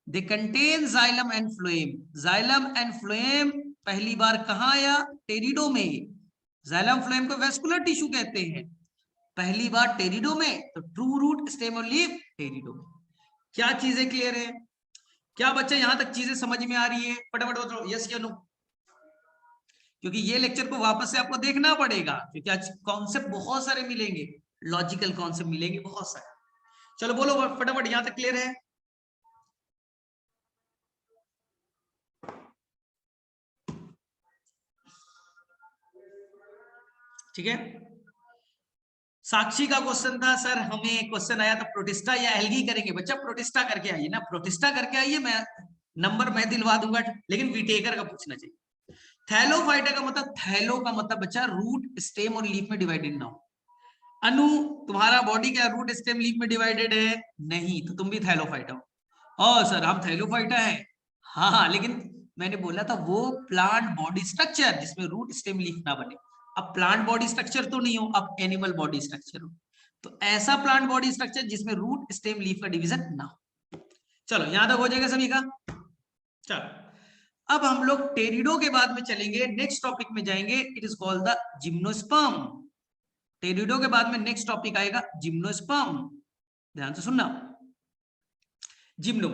They contain xylem and phloem. Xylem and phloem पहली बार कहां आया? टेरिडो में। जाइलम फ्लोएम को वेस्कुलर टिश्यू कहते हैं। पहली बार टेरिडो में, तो ट्रू रूट स्टेम और लीफ टेरिडो में। क्या चीजें क्लियर है? क्या बच्चे यहां तक चीजें समझ में आ रही है? फटाफट बताओ यस या नो, क्योंकि ये लेक्चर को वापस से आपको देखना पड़ेगा, क्योंकि आज कॉन्सेप्ट बहुत सारे मिलेंगे, लॉजिकल कॉन्सेप्ट मिलेंगे बहुत सारे। चलो बोलो फटाफट, यहां तक क्लियर है? ठीक है। साक्षी का क्वेश्चन था सर, हमें क्वेश्चन आया था प्रोटिस्टा या एल्गी करेंगे। बच्चा प्रोटिस्टा करके आइए ना, प्रोटिस्टा करके आइए, मैं नंबर मैं दिलवा दूंगा, लेकिन विटेकर का पूछना चाहिए। थैलोफाइटा का मतलब, थैलो का मतलब बच्चा रूट स्टेम और लीफ में डिवाइडेड ना हो। अनु, तुम्हारा बॉडी क्या रूट स्टेम लीफ में डिवाइडेड है? नहीं, तो तुम भी थैलोफाइटा हो। ओ सर हम थैलोफाइटा है। हाँ हाँ, लेकिन मैंने बोला था वो प्लांट बॉडी स्ट्रक्चर जिसमें रूट स्टेम लीफ ना बने। अब प्लांट बॉडी स्ट्रक्चर तो नहीं हो, अब एनिमल बॉडी स्ट्रक्चर हो। तो ऐसा प्लांट बॉडी स्ट्रक्चर जिसमें रूट स्टेम लीफ का डिवीजन ना हो। चलो यहां तक हो जाएगा सभी का। चलो अब हम लोग टेरिडो के बाद में चलेंगे, नेक्स्ट टॉपिक में जाएंगे, it is called the gymnosperm. Pterido के बाद में नेक्स्ट टॉपिक आएगा जिम्नोस्पर्म। ध्यान से सुनना। जिम्नो,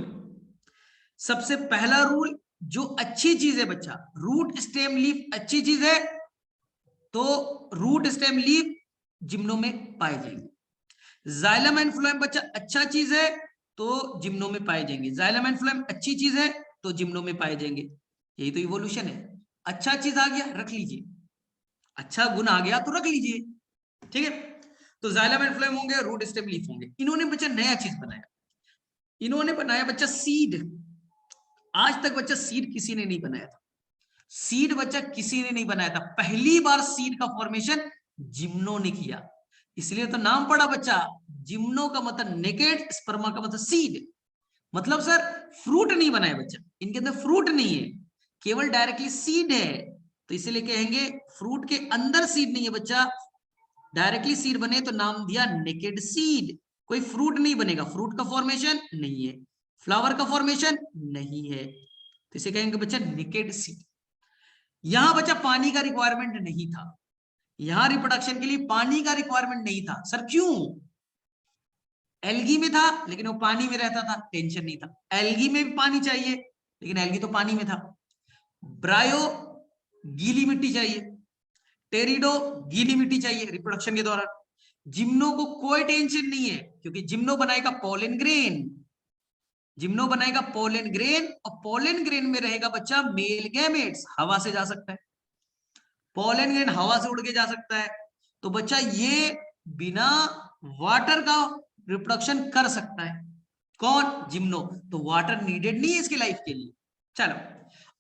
सबसे पहला रूल, जो अच्छी चीज है बच्चा, रूट स्टेम लीफ अच्छी चीज है तो रूट स्टेम लीफ जिम्नो में पाए जाएंगे। जाइलम एंड फ्लोएम बच्चा अच्छा चीज है तो जिम्नो में पाए जाएंगे। जाइलम एंड फ्लोएम अच्छी चीज है तो जिम्नो में पाए जाएंगे। यही तो इवोल्यूशन है। अच्छा चीज आ गया रख लीजिए, अच्छा गुण आ गया तो रख लीजिए, ठीक है। तो जाइलम एंड फ्लोएम होंगे, रूट स्टेम लीफ होंगे। इन्होंने बच्चा नया चीज बनाया, इन्होंने बनाया बच्चा सीड। आज तक बच्चा सीड किसी ने नहीं बनाया था, सीड बच्चा किसी ने नहीं बनाया था, पहली बार सीड का फॉर्मेशन जिम्नो ने किया। इसलिए तो नाम पड़ा बच्चा जिम्नो का मतलब नेकेड, स्पर्मा का मतलब सीड। मतलब सर फ्रूट नहीं बनाया बच्चा, इनके अंदर फ्रूट नहीं है, केवल डायरेक्टली सीड है। तो इसीलिए कहेंगे फ्रूट के अंदर सीड नहीं है बच्चा, डायरेक्टली सीड बने तो नाम दिया नेकेड सीड। कोई फ्रूट नहीं बनेगा, फ्रूट का फॉर्मेशन नहीं है, फ्लावर का फॉर्मेशन नहीं है, तो इसे कहेंगे बच्चा नेकेड सीड। यहां बच्चा पानी का रिक्वायरमेंट नहीं था, यहां रिप्रोडक्शन के लिए पानी का रिक्वायरमेंट नहीं था। सर क्यों? एल्गी में था लेकिन वो पानी में रहता था, टेंशन नहीं था। एल्गी में भी पानी चाहिए लेकिन एल्गी तो पानी में था। ब्रायो गीली मिट्टी चाहिए, टेरिडो गीली मिट्टी चाहिए रिप्रोडक्शन के दौरान। जिम्नो को कोई टेंशन नहीं है क्योंकि जिम्नो बनाएगा पोलन ग्रेन, जिम्नो बनाएगा पोलन ग्रेन, और पोलन ग्रेन में रहेगा बच्चा मेल गैमेट्स, हवा से जा सकता है, पोलन ग्रेन हवा से उड़ के जा सकता है। तो बच्चा ये बिना वाटर का रिप्रोडक्शन कर सकता है। कौन? जिम्नो। तो वाटर नीडेड नहीं है इसकी लाइफ के लिए। चलो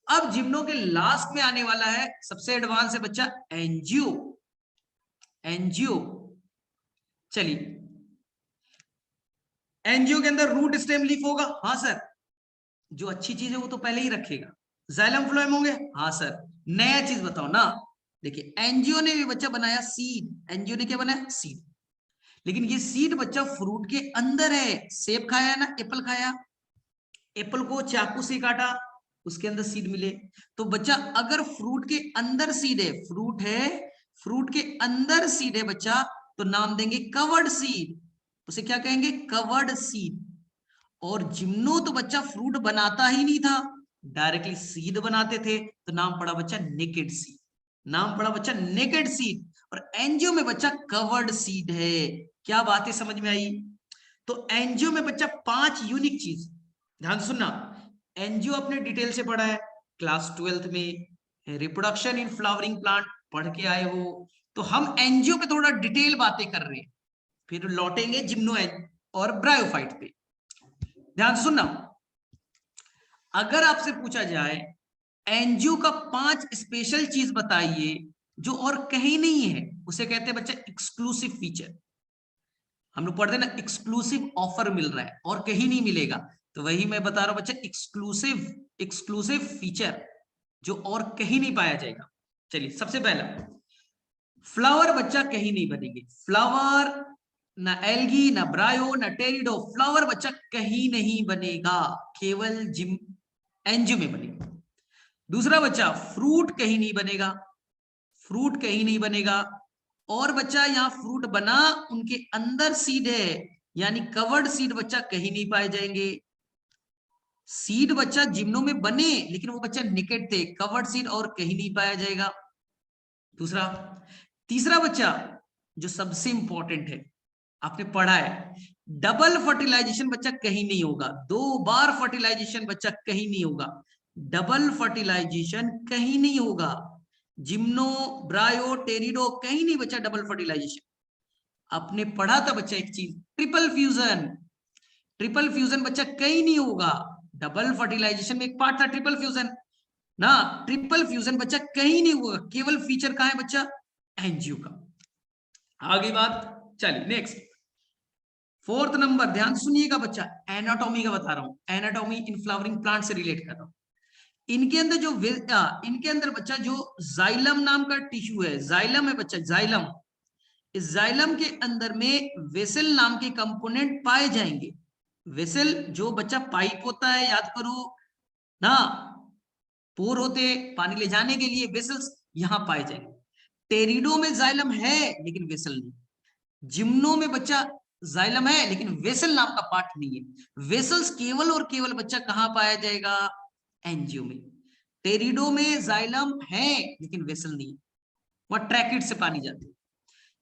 अब जिम्नो के लास्ट में आने वाला है सबसे एडवांस है बच्चा एंजियो। एंजियो, चलिए एंजियो के अंदर रूट स्टेम लीफ होगा, हाँ सर। जो अच्छी चीज है वो तो पहले ही रखेगा। जाइलम फ्लोएम होंगे, हाँ सर। नया चीज बताओ ना। देखिए एनजीओ ने भी बच्चा बनाया सीड, एनजीओ ने क्या बनाया? सीड। लेकिन ये सीड बच्चा फ्रूट के अंदर है। सेब खाया ना, एप्पल खाया, एप्पल को चाकू से काटा, उसके अंदर सीड मिले। तो बच्चा अगर फ्रूट के अंदर सीड है, फ्रूट है, फ्रूट के अंदर सीड है बच्चा, तो नाम देंगे कवर्ड सीड, उसे क्या कहेंगे? Covered seed. और जिम्नो तो बच्चा फ्रूट बनाता ही नहीं था, डायरेक्टली सीड बनाते थे, तो नाम पड़ा बच्चा नेकेड सीड, नाम पड़ा बच्चा नेकेड सीड। और एनजीओ में बच्चा कवर्ड सीड है। क्या बातें समझ में आई? तो एनजीओ में बच्चा 5 यूनिक चीज, ध्यान सुनना। एनजीओ अपने डिटेल से पढ़ा है क्लास 12th में, रिप्रोडक्शन इन फ्लावरिंग प्लांट पढ़ के आए हो, तो हम एनजीओ पे थोड़ा डिटेल बातें कर रहे हैं, फिर लौटेंगे जिम्नो और ब्रायोफाइट पे। ध्यान से सुनना। अगर आपसे पूछा जाए एनजीओ का 5 स्पेशल चीज बताइए जो और कहीं नहीं है, उसे कहते हैं बच्चा एक्सक्लूसिव फीचर। हम लोग पढ़ते हैं ना, एक्सक्लूसिव ऑफर मिल रहा है और कहीं नहीं मिलेगा, तो वही मैं बता रहा हूं बच्चा, एक्सक्लूसिव, एक्सक्लूसिव फीचर जो और कहीं नहीं पाया जाएगा। चलिए सबसे पहला, फ्लावर बच्चा कहीं नहीं बनेंगे, फ्लावर ना एल्गी ना ब्रायो ना टेरिडो, फ्लावर बच्चा कहीं नहीं बनेगा, केवल जिम एनजीओ में बनेगा। दूसरा बच्चा, फ्रूट कहीं नहीं बनेगा, फ्रूट कहीं नहीं बनेगा। और बच्चा यहाँ फ्रूट बना, उनके अंदर सीड है, यानी कवर्ड सीड बच्चा कहीं नहीं पाए जाएंगे। सीड बच्चा जिम्नो में बने लेकिन वो बच्चा निकेट थे, कवर्ड सीड और कहीं नहीं पाया जाएगा। दूसरा। तीसरा बच्चा जो सबसे इंपॉर्टेंट है, आपने पढ़ा है, डबल फर्टिलाइजेशन बच्चा कहीं नहीं होगा, 2 बार फर्टिलाइजेशन बच्चा कहीं नहीं होगा, डबल फर्टिलाइजेशन कहीं नहीं होगा। जिम्नो ब्रायो टेरिडो कहीं नहीं बच्चा डबल फर्टिलाइजेशन। आपने पढ़ा था बच्चा एक चीज, ट्रिपल फ्यूजन। ट्रिपल फ्यूजन बच्चा कहीं नहीं होगा, डबल फर्टिलाइजेशन में एक पार्ट था ट्रिपल फ्यूजन ना। ट्रिपल फ्यूजन बच्चा कहीं नहीं होगा, केवल फीचर कहां है बच्चा, एंजियो का। आगे बात, चलिए नेक्स्ट, फोर्थ नंबर, ध्यान सुनिएगा बच्चा, एनाटॉमी का बता रहा हूं, एनाटॉमी इन फ्लावरिंग प्लांट से रिलेट कर रहा हूं। इनके अंदर जो इनके अंदर बच्चा जो जाइलम नाम का टिश्यू है, जाइलम है बच्चा, जाइलम, इस जाइलम के अंदर में वेसल नाम के कंपोनेंट पाए जाएंगे। वेसल जो बच्चा पाइप होता है, याद करो ना, पोर होते पानी ले जाने के लिए, वेसल्स यहां पाए जाएंगे। टेरिडो में जाइलम है लेकिन वेसल नहीं। जिम्नो में बच्चा जाइलम है लेकिन वेसल नाम का पार्ट नहीं है। वेसल्स केवल और केवल बच्चा कहां पाया जाएगा, एंजियो में। टेरिडो में जाइलम है लेकिन वेसल नहीं है, वह ट्रैकिड से पानी जाती है।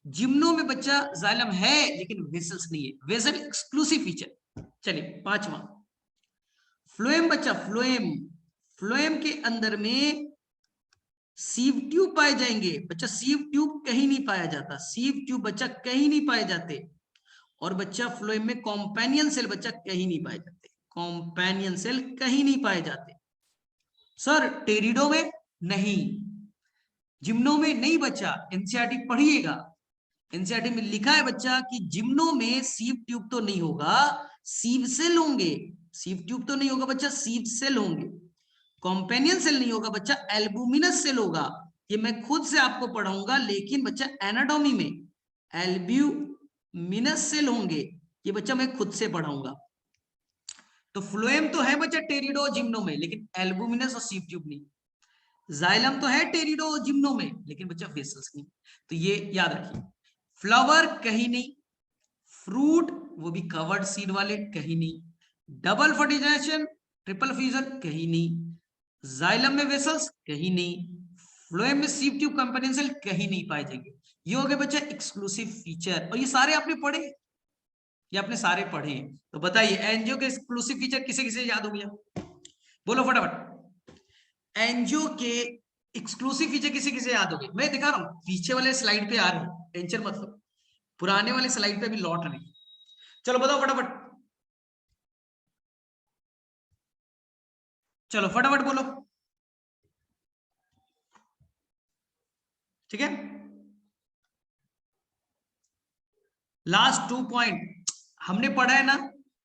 जिम्नो में बच्चा जाइलम है लेकिन वेसल्स नहीं है, वेसल एक्सक्लूसिव फीचर। चलिए पांचवा, फ्लोएम बच्चा, फ्लोएम, फ्लोएम के अंदर में सीव ट्यूब पाए जाएंगे बच्चा। सीव ट्यूब कहीं नहीं पाया जाता, सीव ट्यूब बच्चा कहीं नहीं पाए जाते। और बच्चा फ्लोएम में कॉम्पेनियन सेल बच्चा कहीं नहीं पाए जाते, कॉम्पेनियन सेल कहीं नहीं पाए जाते। सर टेरिडो में नहीं, जिम्नो में नहीं बच्चा, एनसीईआरटी पढ़िएगा, एनसीईआरटी में लिखा है बच्चा कि जिम्नो में सीव ट्यूब तो नहीं होगा, सीव सेल होंगे। सीव ट्यूब तो नहीं होगा बच्चा, सीव सेल होंगे। कॉम्पेनियन सेल नहीं होगा बच्चा, एल्बुमिनस सेल होगा। ये मैं खुद से आपको पढ़ाऊंगा, लेकिन बच्चा एनाटॉमी में एल्ब्यूमिनस सेल होंगे, ये बच्चा मैं खुद से पढ़ाऊंगा। तो फ्लोएम तो है बच्चा टेरिडो जिम्नो में, लेकिन एल्बुमिनस और सीव ट्यूब नहीं। जाइलम तो है टेरिडो जिम्नो में, लेकिन बच्चा वेसल्स नहीं। तो ये याद रखिए, फ्लावर कहीं नहीं, फ्रूट वो भी कवर्ड सीड वाले कहीं नहीं, डबल फर्टिलाइजेशन ट्रिपल फ्यूजन कहीं नहीं, जाइलम में वेसल्स कहीं नहीं, फ्लोएम में सीव ट्यूब कंपेनियन सेल कहीं नहीं पाए जाएंगे। ये हो गए बच्चा एक्सक्लूसिव फीचर, और ये सारे आपने पढ़े, ये आपने सारे पढ़े। तो बताइए एंजियो के एक्सक्लूसिव फीचर किसे किसे याद हो गया, बोलो फटाफट। एंजियो के एक्सक्लूसिव फीचर किसे किसे याद हो गए, मैं दिखा रहा हूं, पीछे वाले स्लाइड पे आ रहे हैं, टेंशन मत लो, पुराने वाले स्लाइड पे भी लौट रही। चलो बताओ फटाफट, चलो फटाफट बोलो, ठीक है। लास्ट 2 पॉइंट हमने पढ़ा है ना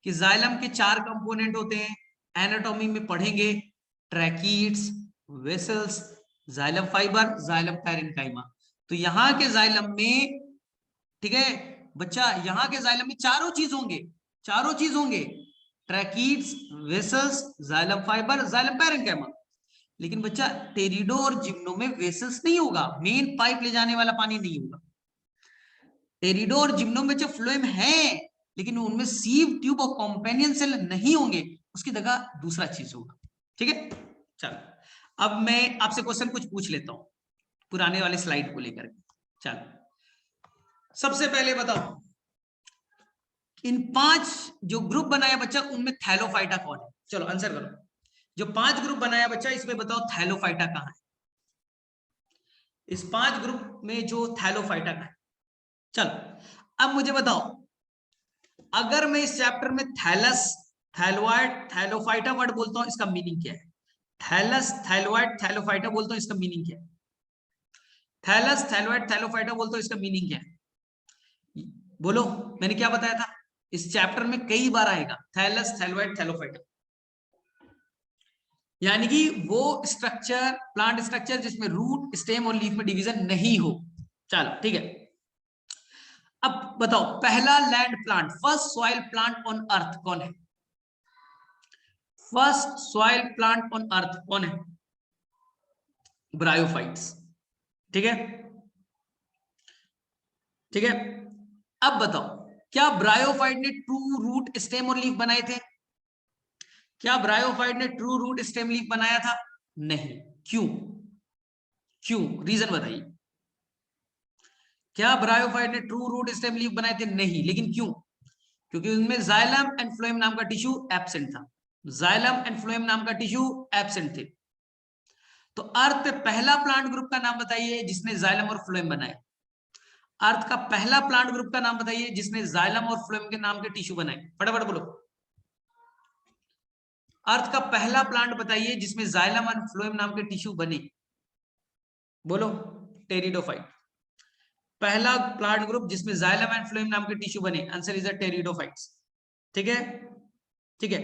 कि जाइलम के 4 कंपोनेंट होते हैं, एनाटॉमी में पढ़ेंगे, tracheids, vessels, xylem fibre, xylem parenchyma. तो यहाँ के जाइलम में, ठीक है बच्चा, यहाँ के जाइलम में चारों चीज होंगे, चारों चीज होंगे, tracheids, vessels, xylem fibre, xylem parenchyma. लेकिन बच्चा टेरिडो और जिम्नो में वेसल्स नहीं होगा, मेन पाइप ले जाने वाला पानी नहीं होगा। टेरिडो और जिम्नो में जो फ्लोएम है, लेकिन उनमें सीव ट्यूब और कॉम्पेनियन सेल नहीं होंगे, उसकी जगह दूसरा चीज होगा, ठीक है। चलो अब मैं आपसे क्वेश्चन कुछ पूछ लेता हूं पुराने वाले स्लाइड को लेकर। चलो सबसे पहले बताओ, इन 5 जो ग्रुप बनाया बच्चा, उनमें थैलोफाइटा कौन है, चलो आंसर करो। जो 5 ग्रुप बनाया बच्चा, इसमें बताओ थैलोफाइटा कहां है, इस 5 ग्रुप में जो थैलोफाइटा कहां है। चलो अब मुझे बताओ, अगर मैं इस चैप्टर में थैलस, थैलोइड, थैलोफाइटा वर्ड बोलता हूं, इसका मीनिंग क्या है। थैलस, थैलोइड, थैलोफाइटा बोलता हूं, इसका मीनिंग क्या है। थैलस, थैलोइड, थैलोफाइटा बोलता हूं, इसका मीनिंग क्या है, बोलो। मैंने क्या बताया था, इस चैप्टर में कई बार आएगा थैलस, थैलोइड, थैलोफाइटा, यानी कि वो स्ट्रक्चर, प्लांट स्ट्रक्चर जिसमें रूट, स्टेम और लीफ में डिवीजन नहीं हो। चलो ठीक है, अब बताओ पहला land plant, first soil plant on earth कौन है, first soil plant on earth कौन है, ब्रायोफाइट्स, ठीक है, ठीक है। अब बताओ, क्या ब्रायोफाइट ने ट्रू रूट, स्टेम और लीफ बनाए थे, क्या ब्रायोफाइट ने ट्रू रूट, स्टेम, लीफ बनाया था, नहीं। क्यों, क्यों, रीजन बताइए। क्या ब्रायोफाइट ने ट्रू रूट, स्टेम, लीफ बनाए थे, नहीं, लेकिन क्यों, क्योंकि उनमें जाइलम एंड फ्लोएम नाम का टिश्यू एब्सेंट था, जाइलम एंड फ्लोएम नाम का टिश्यू एब्सेंट थे। तो अर्थ पे पहला प्लांट ग्रुप का नाम बताइए जिसने जाइलम और फ्लोएम बनाए, अर्थ का पहला प्लांट ग्रुप का नाम बताइए जिसने जाइलम और फ्लोएम के नाम के टिश्यू बनाए, फटाफट बोलो। अर्थ का पहला प्लांट बताइए जिसमें जाइलम और फ्लोएम नाम के टिश्यू बने, बोलो। टेरिडोफाइट। पहला प्लांट ग्रुप जिसमें जाइलम एंड फ्लोएम नाम के टिश्यू बने, आंसर इज द टेरिडोफाइट्स। ठीक है, ठीक है।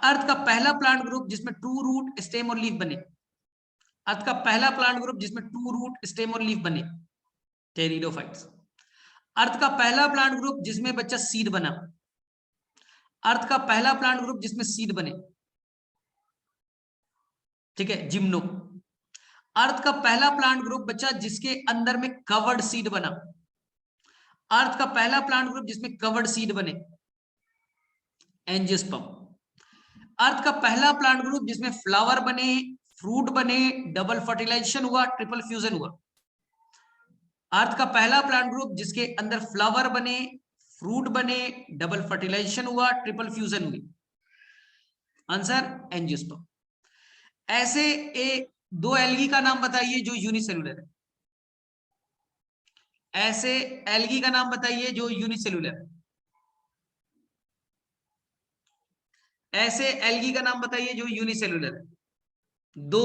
अर्थ का पहला प्लांट ग्रुप जिसमें ट्रू रूट, स्टेम और लीफ बने, अर्थ का पहला प्लांट ग्रुप जिसमें ट्रू रूट, स्टेम और लीफ बने, टेरिडोफाइट्स। अर्थ का पहला प्लांट ग्रुप जिसमें बच्चा सीड बना, अर्थ का पहला प्लांट ग्रुप जिसमें सीड बने, ठीक है, जिम्नो। अर्थ का पहला प्लांट ग्रुप बच्चा जिसके अंदर में कवर्ड सीड बना, अर्थ का पहला प्लांट ग्रुप जिसमें कवर्ड सीड बने, एंजियोस्पर्म। अर्थ का पहला प्लांट ग्रुप जिसमें फ्लावर बने, फ्रूट बने, डबल फर्टिलाइजेशन हुआ, ट्रिपल फ्यूजन हुआ। अर्थ का पहला प्लांट ग्रुप जिसके अंदर फ्लावर बने, फ्रूट बने, डबल फर्टिलाइजेशन हुआ, ट्रिपल फ्यूजन हुई, आंसर एंजियोस्पर्म। ऐसे दो एल्गी का नाम बताइए जो यूनिसेलुलर है, ऐसे एल्गी का नाम बताइए जो यूनिसेलुलर, ऐसे एल्गी का नाम बताइए जो यूनिसेलुलर है। दो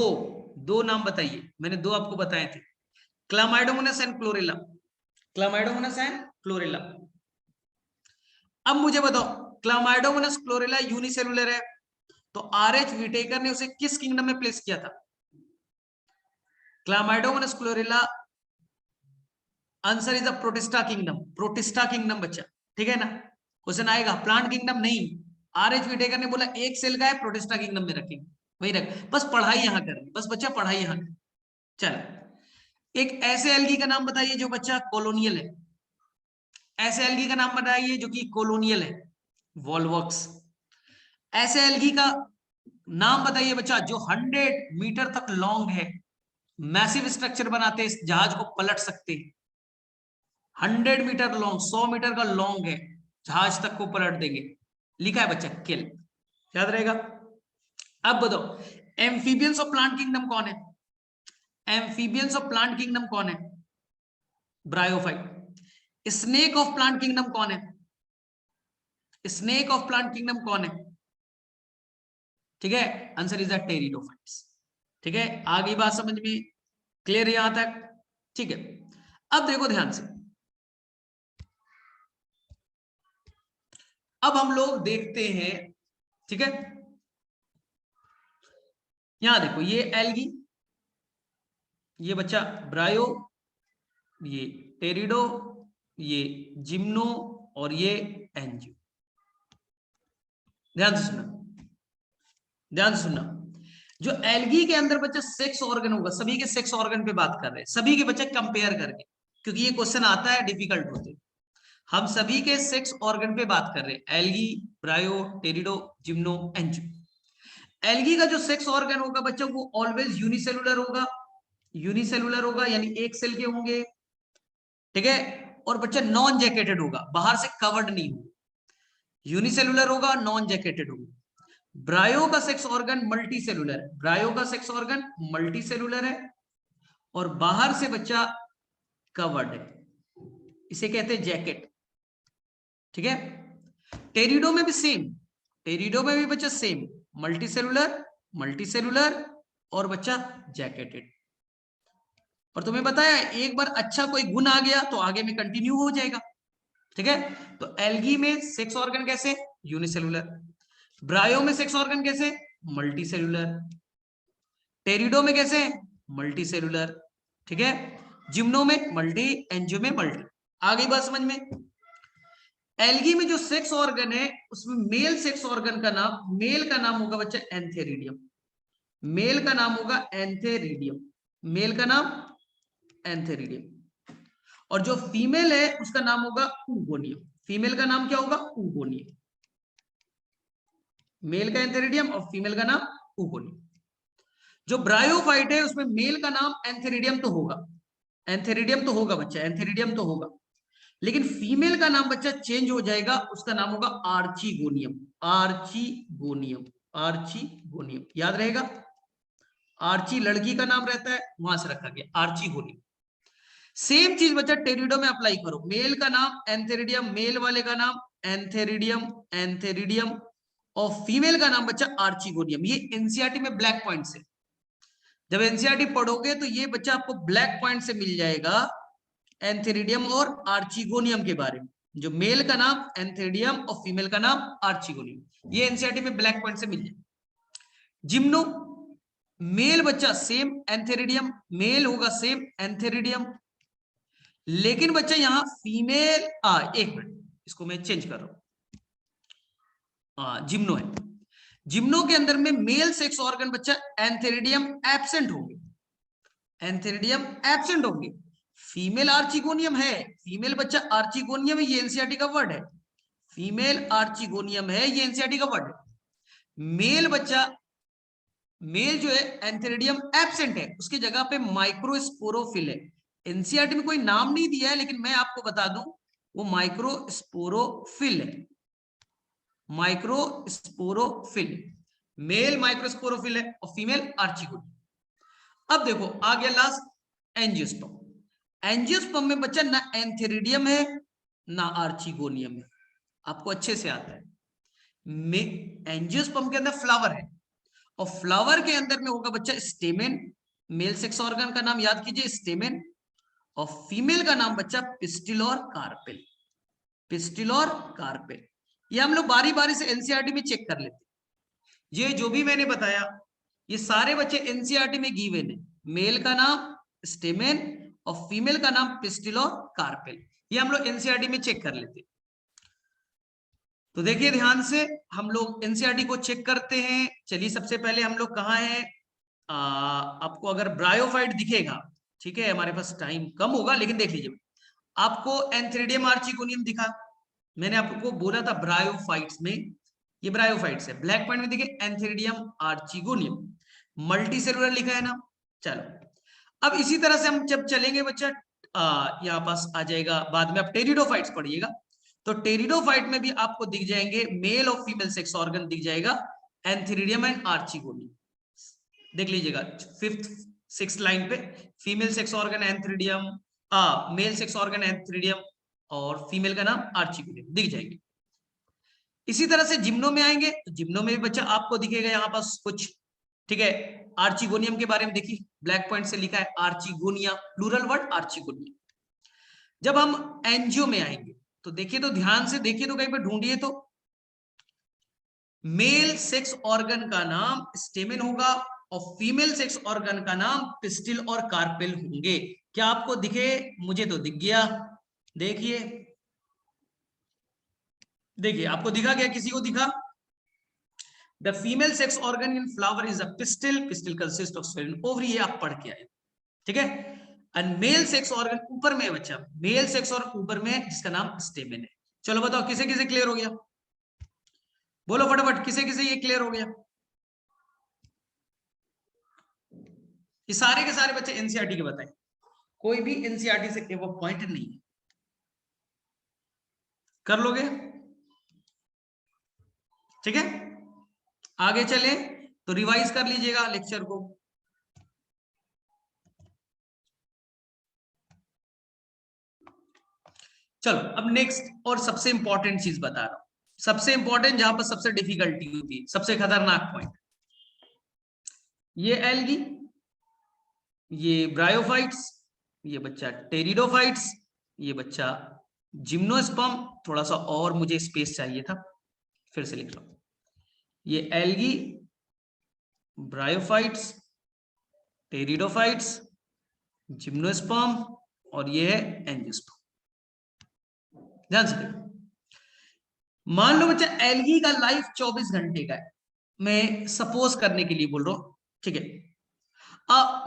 दो नाम बताइए, मैंने दो आपको बताए थे, Chlamydomonas and chlorella, Chlamydomonas and chlorella. अब मुझे बताओ, क्लामाइडोमोनास क्लोरेला यूनिसेलुलर है, तो आरएच विटेकर ने उसे किस किंगडम में प्लेस किया था? Chlamydomonas chlorella, answer is the protista kingdom, protista kingdom बच्चा, ठीक है ना। क्वेश्चन आएगा, प्लांट किंगडम नहीं, आरएच विटेकर ने बोला एक सेल का है, प्रोटिस्टा किंगडम में रखेंगे, वही रख, बस पढ़ाई यहां करनी, बस बच्चा पढ़ाई यहां कर। चल, एक ऐसे एल्गी का नाम बताइए जो बच्चा कॉलोनियल है, ऐसे एल्गी का नाम बताइए जो कि कॉलोनियल है, वॉल्वॉक्स। ऐसे एल्गी का नाम बताइए बच्चा जो 100 मीटर तक लॉन्ग है, मैसिव स्ट्रक्चर बनाते हैं, जहाज को पलट सकते हैं, 100 मीटर लॉन्ग, 100 मीटर का लॉन्ग है, जहाज तक को पलट देंगे, लिखा है बच्चा केल, याद रहेगा। अब बताओ, एम्फीबियंस ऑफ प्लांट किंगडम कौन है? एम्फीबियंस ऑफ प्लांट किंगडम कौन है? Bryophyte. Snake of plant kingdom कौन है? स्नेक ऑफ प्लांट किंगडम कौन है? ठीक है, आंसर इज द टेरिडोफाइट्स। ठीक है, आ गई बात समझ में, क्लियर है यहां तक? ठीक है, अब देखो ध्यान से, अब हम लोग देखते हैं, ठीक है, यहां देखो, ये एल्गी, ये बच्चा ब्रायो, ये टेरिडो, ये जिम्नो, और ये एंजियो। ध्यान से सुनना, ध्यान से सुनना, जो एल्गी के अंदर बच्चा सेक्स ऑर्गन होगा, सभी के सेक्स ऑर्गन पे बात कर रहे हैं, सभी के बच्चे कंपेयर करके, क्योंकि ये क्वेश्चन आता है, डिफिकल्ट होते, हम सभी के सेक्स ऑर्गन पे बात कर रहे हैं, एल्गी, ब्रायो, टेरिडो, जिम्नो, एंजियो। एल्गी का जो सेक्स ऑर्गन होगा बच्चों, वो ऑलवेज यूनिसेलुलर होगा, यूनिसेलुलर होगा यानी एक सेल के होंगे, ठीक है, और बच्चा नॉन जैकेटेड होगा, बाहर से कवर्ड नहीं होगा, यूनिसेलुलर होगा, नॉन जैकेटेड होगा। ब्रायो का सेक्स ऑर्गन मल्टी सेलुलर है, ब्रायो का सेक्स ऑर्गन मल्टी सेलुलर है, और बाहर से बच्चा कवर्ड है, इसे कहते हैं जैकेट, ठीक है। टेरिडो में भी सेम, टेरिडो में भी बच्चा same, multi cellular, multi cellular, और बच्चा जैकेटेड। और तुम्हें बताया, एक बार अच्छा कोई गुण आ गया तो आगे में कंटिन्यू हो जाएगा, ठीक है। तो एल्गी में सेक्स ऑर्गन कैसे? यूनिसेलुलर। ब्रायो में सेक्स ऑर्गन कैसे? Multicellular. टेरिडो में कैसे? मल्टी सेलुलर, ठीक है। जिम्नो में मल्टी, एंजियो में मल्टी। आ गई बात समझ में? एल्गी में जो सेक्स ऑर्गन है उसमें मेल सेक्स ऑर्गन का नाम, मेल का नाम होगा बच्चा एंथेरिडियम, मेल का नाम होगा एंथेरिडियम, मेल का नाम एंथेरिडियम। और जो फीमेल है उसका नाम होगा ऊगोनियम, फीमेल का नाम क्या होगा? ऊगोनियम। मेल का एंथेरिडियम और फीमेल का नाम ऊगोनियम। जो ब्रायोफाइट है उसमें मेल का नाम एंथेरिडियम तो होगा, एंथेरिडियम तो होगा बच्चा, एंथेरिडियम तो होगा, लेकिन फीमेल का नाम बच्चा चेंज हो जाएगा, उसका नाम होगा आर्चीगोनियम, आर्चीगोनियम, आर्चीगोनियम, याद रहेगा। आर्ची लड़की का नाम रहता है, वहां से रखा गया आर्चीगोनियम। सेम चीज बच्चा टेरिडो में अप्लाई करो। मेल का नाम एंथेरिडियम, मेल वाले का नाम एंथेरिडियम, एंथेरिडियम, और फीमेल का नाम बच्चा आर्चिगोनियम। ये एनसीईआरटी में ब्लैक पॉइंट से, जब एनसीईआरटी पढ़ोगे तो ये बच्चा आपको ब्लैक पॉइंट से मिल जाएगा एंथेरिडियम और आर्चिगोनियम के बारे में। जो मेल का नाम एंथेरिडियम और फीमेल का नाम आर्चिगोनियम, ये एनसीईआरटी में ब्लैक पॉइंट से मिल जाएगा। जिम्नो मेल बच्चा सेम एंथेरिडियम, मेल होगा सेम एंथेरिडियम, लेकिन बच्चा यहां फीमेल, एक मिनट इसको मैं चेंज कर रहा हूं, जिम्नो है, जिम्नो के अंदर में मेल सेक्स ऑर्गन बच्चा एंथेरिडियम एब्सेंट होंगे, एंथेरिडियम एब्सेंट होंगे। फीमेल आर्चिगोनियम है, फीमेल बच्चा आर्चिगोनियम है, ये एनसीईआरटी का वर्ड है, फीमेल आर्चिगोनियम है, ये एनसीईआरटी का वर्ड है। मेल बच्चा, मेल जो है एंथेरिडियम एब्सेंट है, उसकी जगह पे माइक्रोस्पोरोफिल है। एनसीईआरटी में कोई नाम नहीं दिया है, लेकिन मैं आपको बता दूं वो माइक्रोस्पोरोफिल है, माइक्रोस्पोरोफिल, मेल माइक्रोस्पोरोफिल है और फीमेल आर्चिगोनियम। अब देखो आ गया लास्ट एंजियोस्पर्म। एंजियोस्पर्म में बच्चा ना एंथेरिडियम है ना आर्चिगोनियम है, आपको अच्छे से आता है। एंजियोस्पर्म के अंदर फ्लावर है और फ्लावर के अंदर में होगा बच्चा स्टेमेन, मेल सेक्स ऑर्गन का नाम याद कीजिए स्टेमेन, और फीमेल का नाम बच्चा पिस्टिल और कार्पेल, पिस्टिल और कार्पेल। ये हम लोग बारी बारी से एनसीईआरटी में चेक कर लेते हैं। ये जो भी मैंने बताया ये सारे बच्चे एनसीईआरटी में गिवन है, मेल का नाम स्टेमेन और फीमेल का नाम पिस्टिल और कार्पेल, ये हम लोग एनसीईआरटी में चेक कर लेते हैं। तो देखिए ध्यान से हम लोग एनसीईआरटी को चेक करते हैं। चलिए सबसे पहले हम लोग कहाँ हैं, आपको अगर ब्रायोफाइट दिखेगा, ठीक है, हमारे पास टाइम कम होगा लेकिन देख लीजिए, आपको एंथेरिडियम आर्चिगोनियम दिखा, मैंने आपको बोला था ब्रायोफाइट्स में, ये ब्रायोफाइट्स है, ब्लैक पॉइंट में देखिए एंथेरिडियम आर्चिगोनियम, मल्टीसेलुलर लिखा है ना। चलो अब इसी तरह से हम जब चलेंगे बच्चा, यहाँ पास आ जाएगा बाद में, आप टेरिडोफाइट्स पढ़िएगा, तो टेरिडोफाइट में भी आपको दिख जाएंगे मेल और फीमेल सेक्स ऑर्गन दिख जाएगा, एंथेरिडियम एंड आर्चिगोनियम। देख लीजिएगा 5th 6th लाइन पे, female sex organ antheridium, male sex organ antheridium और फीमेल का नाम आर्चिगोनियम दिख जाएंगे। इसी तरह से जिम्नो में आएंगे तो जिम्नो में भी बच्चा आपको दिखेगा यहाँ पास कुछ, ठीक है। आर्चिगोनियम के बारे में देखिए ब्लैक पॉइंट से लिखा है आर्चिगोनिया, प्लूरल वर्ड आर्चिगोनिया। जब हम एंजियो में आएंगे तो देखिए, तो ध्यान से देखिए, तो कहीं पे ढूंढिए, तो मेल सेक्स ऑर्गन का नाम स्टेमेन होगा और फीमेल सेक्स ऑर्गन का नाम पिस्टिल और कार्पेल होंगे। क्या आपको दिखे? मुझे तो दिख गया, देखिए देखिए आपको दिखा क्या, किसी को दिखा? The female sex organ in flower is a pistil, pistil consist of spherical ovary, ये आप पढ़ के आए, ठीक है। एंड मेल सेक्स ऑर्गन ऊपर में है बच्चा, मेल सेक्स ऑर्गन ऊपर में है जिसका नाम स्टेमेन है। चलो बताओ किसे किसे क्लियर हो गया, बोलो फटाफट, किसे किसे ये क्लियर हो गया? ये सारे के सारे बच्चे एनसीईआरटी के बताएं, कोई भी एनसीईआरटी से वो पॉइंट नहीं है, कर लोगे, ठीक है। आगे चले तो रिवाइज कर लीजिएगा लेक्चर को। चलो अब नेक्स्ट और सबसे इंपॉर्टेंट चीज बता रहा हूं, सबसे इंपॉर्टेंट, जहां पर सबसे डिफिकल्टी होती है, सबसे खतरनाक पॉइंट, ये एल्गी, ये ब्रायोफाइट्स, ये बच्चा टेरिडोफाइट्स, ये बच्चा जिम्नोस्पर्म, थोड़ा सा और मुझे स्पेस चाहिए था, फिर से लिख रहा हूं, ये एल्गी, ब्रायोफाइट्स, टेरिडोफाइट्स, जिम्नोस्पर्म और ये है एंजियोस्पर्म। ध्यान से देखो, मान लो बच्चा एल्गी का लाइफ 24 घंटे का है, मैं सपोज करने के लिए बोल रहा हूं, ठीक है।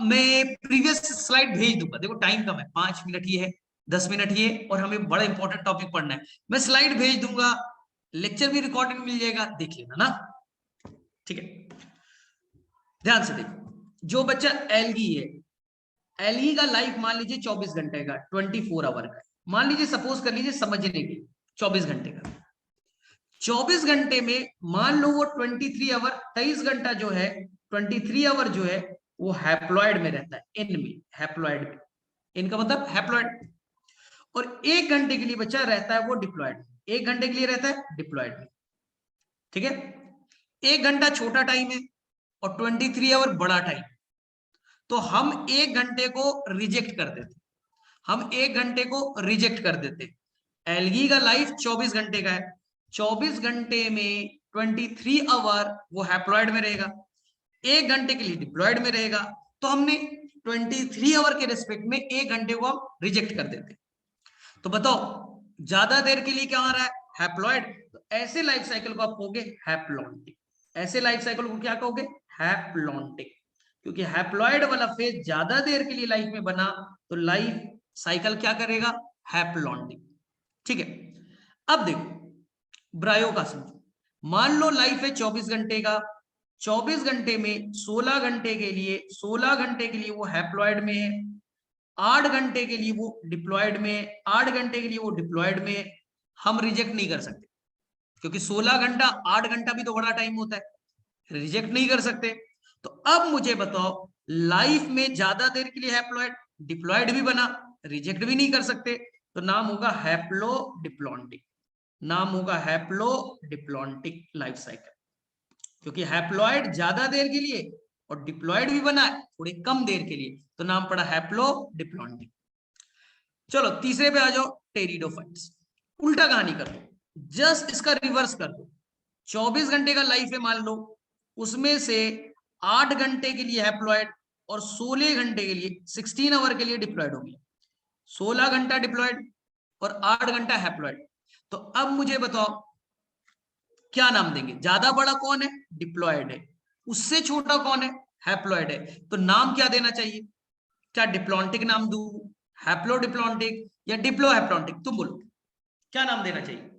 मैं प्रीवियस स्लाइड भेज दूंगा, देखो टाइम कम है, 5 मिनट ये है, 10 मिनट ये, और हमें बड़ा इंपॉर्टेंट टॉपिक पढ़ना है, मैं स्लाइड भेज दूंगा, लेक्चर भी रिकॉर्डेड मिल जाएगा, देख लेना ना, ठीक है। ध्यान से देखो, जो बच्चा एल्गी है, एल्गी का लाइफ मान लीजिए 24 घंटे का, 24 आवर का, मान लीजिए, सपोज कर लीजिए समझने के 24 घंटे का, 24 घंटे में मान लो वो 23 आवर, 23 घंटा जो है, 23 आवर जो है वो हैप्लॉइड में रहता है, एन में, हैप्लॉइड में, इनका मतलब हैप्लॉइड। और 1 घंटे के लिए बच्चा रहता है वो डिप्लॉयड, 1 घंटे के लिए रहता है डिप्लॉयड में, ठीक है। 1 घंटा छोटा टाइम है और 23 आवर बड़ा टाइम, तो हम 1 घंटे को रिजेक्ट कर देते, हम 1 घंटे को रिजेक्ट कर देते। एल्गी का लाइफ 24 घंटे का है, 24 घंटे में 23 आवर वो हैप्लॉयड में रहेगा, 1 घंटे के लिए डिप्लॉयड में रहेगा, तो हमने 23 आवर के रेस्पेक्ट में 1 घंटे को हम रिजेक्ट कर देते। तो बताओ ज्यादा देर के लिए क्या आ रहा है, हैप्लॉयड, तो ऐसे लाइफ साइकिल को आप कहोगे हैप्लॉन्टिक, ऐसे लाइफ साइकिल को क्या कहोगे, हैप्लॉन्टिक, क्योंकि हैप्लॉयड वाला फेज ज्यादा देर के लिए लाइफ में बना, तो लाइफ साइकिल क्या करेगा, हैप्लॉन्टिक, ठीक है। अब देखो ब्रायो का समझो, मान लो लाइफ है 24 घंटे का, 24 घंटे में 16 घंटे के लिए, 16 घंटे के लिए वो हैप्लॉयड में है, 8 घंटे के लिए वो डिप्लॉयड में, 8 घंटे के लिए वो डिप्लॉयड में, हम रिजेक्ट नहीं कर सकते, क्योंकि 16 घंटा 8 घंटा भी तो बड़ा टाइम होता है, रिजेक्ट नहीं कर सकते। तो अब मुझे बताओ लाइफ में ज्यादा देर के लिए हैप्लॉयड, डिप्लॉयड भी बना, रिजेक्ट भी नहीं कर सकते, तो नाम होगा हैप्लो डिप्लॉन्टिक, नाम होगा हैप्लो डिप्लॉन्टिक लाइफ साइकिल, क्योंकि हैप्लॉयड ज्यादा देर के लिए और डिप्लॉयड भी बना है थोड़ी कम देर के लिए, तो नाम पड़ा हैप्लो डिप्लॉन्टिक। चलो तीसरे पे आ जाओ, टेरिडोफाइट्स। उल्टा कहानी कर दो, जस्ट इसका रिवर्स कर दो, 24 घंटे का लाइफ है मान लो, उसमें से 8 घंटे के लिए हैप्लॉयड और 16 घंटे के लिए 16 आवर के लिए डिप्लॉयड हो गया, 16 घंटा डिप्लॉयड और 8 घंटा हैप्लॉयड। तो अब मुझे बताओ क्या नाम देंगे, ज्यादा बड़ा कौन है, डिप्लॉयड है, उससे छोटा कौन है, हैप्लॉयड है, तो नाम क्या देना चाहिए, क्या डिप्लॉन्टिक नाम दूं, हैप्लो डिप्लॉन्टिक या डिप्लो हैप्लॉन्टिक, तुम बोलो क्या नाम देना चाहिए।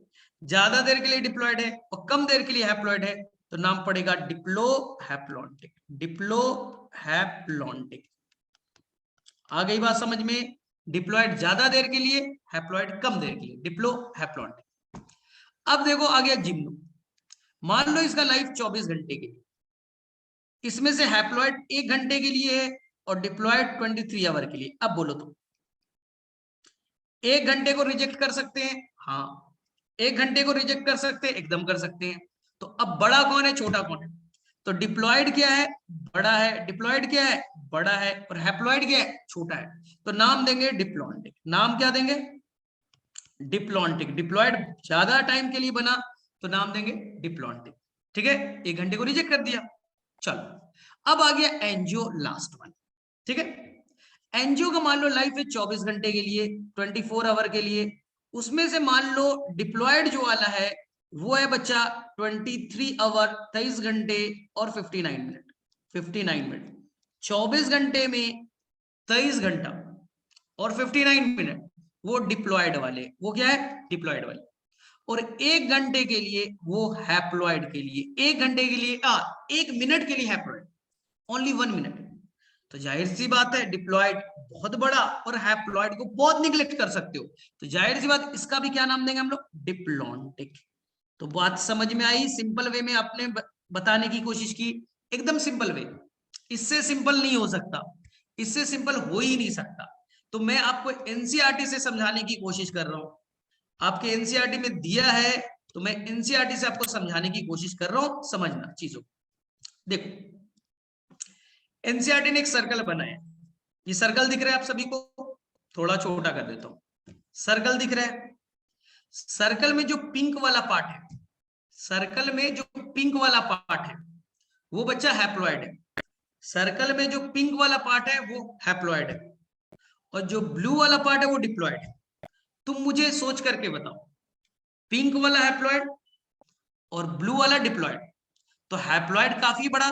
ज्यादा देर के लिए डिप्लॉयड है और कम देर के लिए हैप्लॉयड है, तो नाम पड़ेगा डिप्लो हैप्लॉन्टिक, डिप्लो हैप्लॉन्टिक। आ गई बात समझ में, डिप्लॉयड ज्यादा देर के लिए, हैप्लॉयड कम देर के लिए, डिप्लो हैप्लॉन्टिक। अब देखो आ गया जिम्नो, मान लो इसका लाइफ 24 घंटे के लिए, इसमें से हैप्लॉयड 1 घंटे के लिए है और डिप्लॉयड 23 आवर के लिए। अब बोलो तो 1 घंटे को रिजेक्ट कर सकते हैं, हाँ 1 घंटे को रिजेक्ट कर सकते हैं, एकदम कर सकते हैं। तो अब बड़ा कौन है छोटा कौन है, तो डिप्लॉयड क्या है, बड़ा है, डिप्लॉयड क्या है, बड़ा है, और हैप्लॉयड क्या है, छोटा है, तो नाम देंगे डिप्लॉन्टिक, नाम क्या देंगे, डिप्लॉन्टिक, डिप्लॉयड ज्यादा टाइम के लिए बना तो नाम देंगे डिप्लॉन्टिक, ठीक है। 1 घंटे को रिजेक्ट कर दिया। चलो अब आ गया एनजीओ लास्ट वन, ठीक है। एनजीओ का मान लो लाइफ है 24 घंटे के लिए, 24 आवर के लिए, उसमें से मान लो डिप्लॉयड जो वाला है वो है बच्चा 23 आवर 23 घंटे और 59 मिनट, 59 मिनट, 24 घंटे में 23 घंटा और 59 मिनट वो डिप्लॉयड वाले, वो क्या है डिप्लॉयड वाले, और 1 घंटे के लिए वो हैप्लॉयड के लिए, 1 घंटे के लिए 1 मिनट के लिए हैप्लॉयड, ओनली 1 मिनट। तो जाहिर सी बात है डिप्लॉयड बहुत बड़ा और हैप्लॉयड को बहुत निग्लेक्ट कर सकते हो, तो जाहिर सी बात इसका भी क्या नाम देंगे हम लोग, डिप्लॉन्टिक। तो बात समझ में आई, सिंपल वे में आपने बताने की कोशिश की, एकदम सिंपल वे, इससे सिंपल नहीं हो सकता, इससे सिंपल हो ही नहीं सकता। तो मैं आपको एनसीईआरटी से समझाने की कोशिश कर रहा हूं, आपके एनसीईआरटी में दिया है तो मैं एनसीईआरटी से आपको समझाने की कोशिश कर रहा हूं, समझना चीजों। देखो एनसीईआरटी ने एक सर्कल बनाया, ये सर्कल दिख रहा है आप सभी को, थोड़ा छोटा कर देता हूं, सर्कल दिख रहा है, सर्कल में जो पिंक वाला पार्ट है, सर्कल में जो पिंक वाला पार्ट है वो बच्चा हैप्लॉयड है, सर्कल में जो पिंक वाला पार्ट है वो हैप्लॉयड है, और जो ब्लू वाला पार्ट है वो डिप्लॉयड है। तुम मुझे सोच करके बताओ, पिंक वाला हैप्लॉयड और ब्लू वाला डिप्लॉयड, तो हैप्लॉयड काफी बड़ा,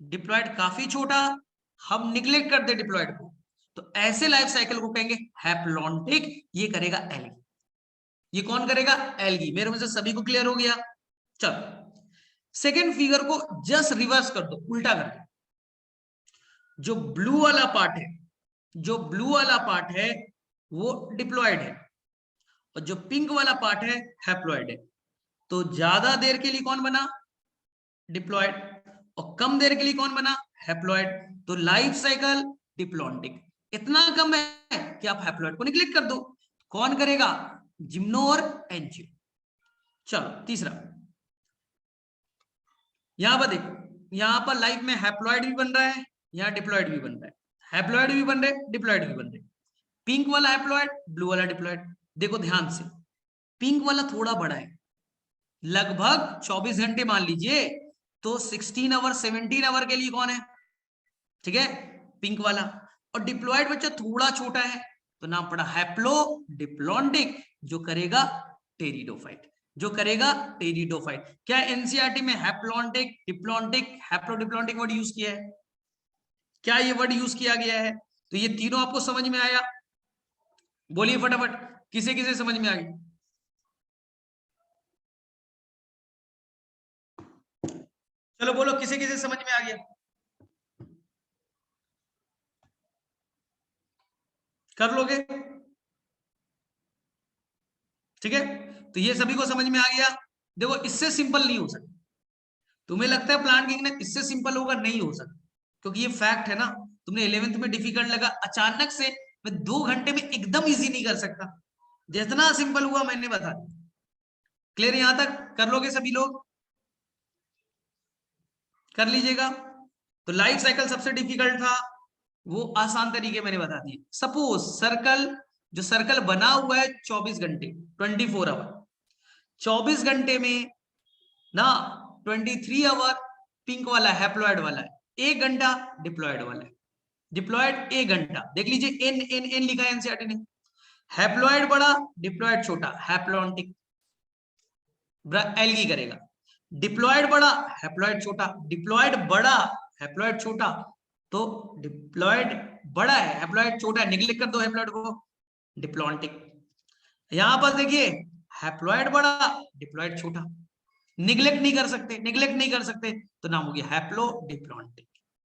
डिप्लॉयड काफी छोटा, हम निग्लेक्ट कर दे डिप्लॉयड को, तो ऐसे लाइफ साइकिल को कहेंगे हैप्लॉन्टिक, ये करेगा एल्गी, ये कौन करेगा, एल्गी। मेरे में से सभी को क्लियर हो गया। चलो सेकेंड फिगर को जस्ट रिवर्स कर दो, उल्टा कर दो, जो ब्लू वाला पार्ट है, जो ब्लू वाला पार्ट है वो डिप्लॉयड है और जो पिंक वाला पार्ट है हैप्लॉयड है, तो ज्यादा देर के लिए कौन बना, डिप्लॉयड, और कम देर के लिए कौन बना, हैप्लॉयड, तो लाइफ साइकिल डिप्लॉन्टिक। इतना कम है कि आप हैप्लॉइड को निग्लेक्ट कर दो। कौन करेगा? जिम्नो और एंजियो। चलो तीसरा, यहां पर देखो, यहां पर लाइफ में हैप्लॉइड भी बन रहा है, यहां डिप्लॉइड भी बन रहा है, हैप्लॉइड भी बन रहे, डिप्लॉइड भी बन रहे। पिंक वाला हैप्लॉइड, ब्लू वाला डिप्लॉइड। देखो ध्यान से, पिंक वाला थोड़ा बड़ा है, लगभग 24 घंटे मान लीजिए, तो 16 आवर 17 आवर के लिए कौन है? ठीक है, पिंक वाला। और डिप्लॉइड बच्चा थोड़ा छोटा है, तो नाम पड़ा हैप्लो डिप्लॉन्टिक, जो करेगा टेरिडोफाइट, जो करेगा टेरिडोफाइट। क्या एनसीईआरटी में haplontic, diplontic, haplodiplontic word use किया है? क्या ये वर्ड यूज किया गया है? तो ये तीनों आपको समझ में आया? बोलिए फटाफट, किसे किसे समझ में आ गई? चलो बोलो, किसे किसे समझ में आ गया? कर लोगे? ठीक है, तो ये सभी को समझ में आ गया। देखो इससे सिंपल नहीं हो सकता। तुम्हें लगता है प्लांट किंगडम इससे सिंपल होगा? नहीं हो सकता, क्योंकि ये फैक्ट है ना। तुमने 11th में डिफिकल्ट लगा, अचानक से मैं 2 घंटे में एकदम इजी नहीं कर सकता। जितना सिंपल हुआ मैंने बता दिया। क्लियर? यहां तक कर लोगे सभी लोग? कर लीजिएगा। तो लाइफ साइकिल सबसे डिफिकल्ट था, वो आसान तरीके मैंने बता दिए। सपोज सर्कल, जो सर्कल बना हुआ है 24 घंटे, 24 आवर, 24 घंटे में ना 23 आवर पिंक वाला हैप्लॉइड वाला है, 1 घंटा डिप्लॉयड वाला है। डिप्लॉयड 1 घंटा, देख लीजिए एन एन एन लिखा है एनसीईआरटी ने। हैप्लॉइड बड़ा, डिप्लॉयड छोटा, हैप्लॉन्टिक एल्गी करेगा। डिप्लॉयड बड़ा, हैप्लॉयड छोटा, डिप्लॉयड बड़ा, हैप्लॉयड छोटा, तो डिप्लॉयड बड़ा है, हैप्लॉयड छोटा है, निगलेक्ट कर दो हैप्लॉयड को, डिप्लॉन्टिक। यहां पर देखिए, हैप्लॉयड बड़ा, डिप्लॉयड छोटा, निगलेक्ट नहीं कर सकते, निगलेक्ट नहीं कर सकते, तो नाम हो गया हैप्लो डिप्लॉन्टिक।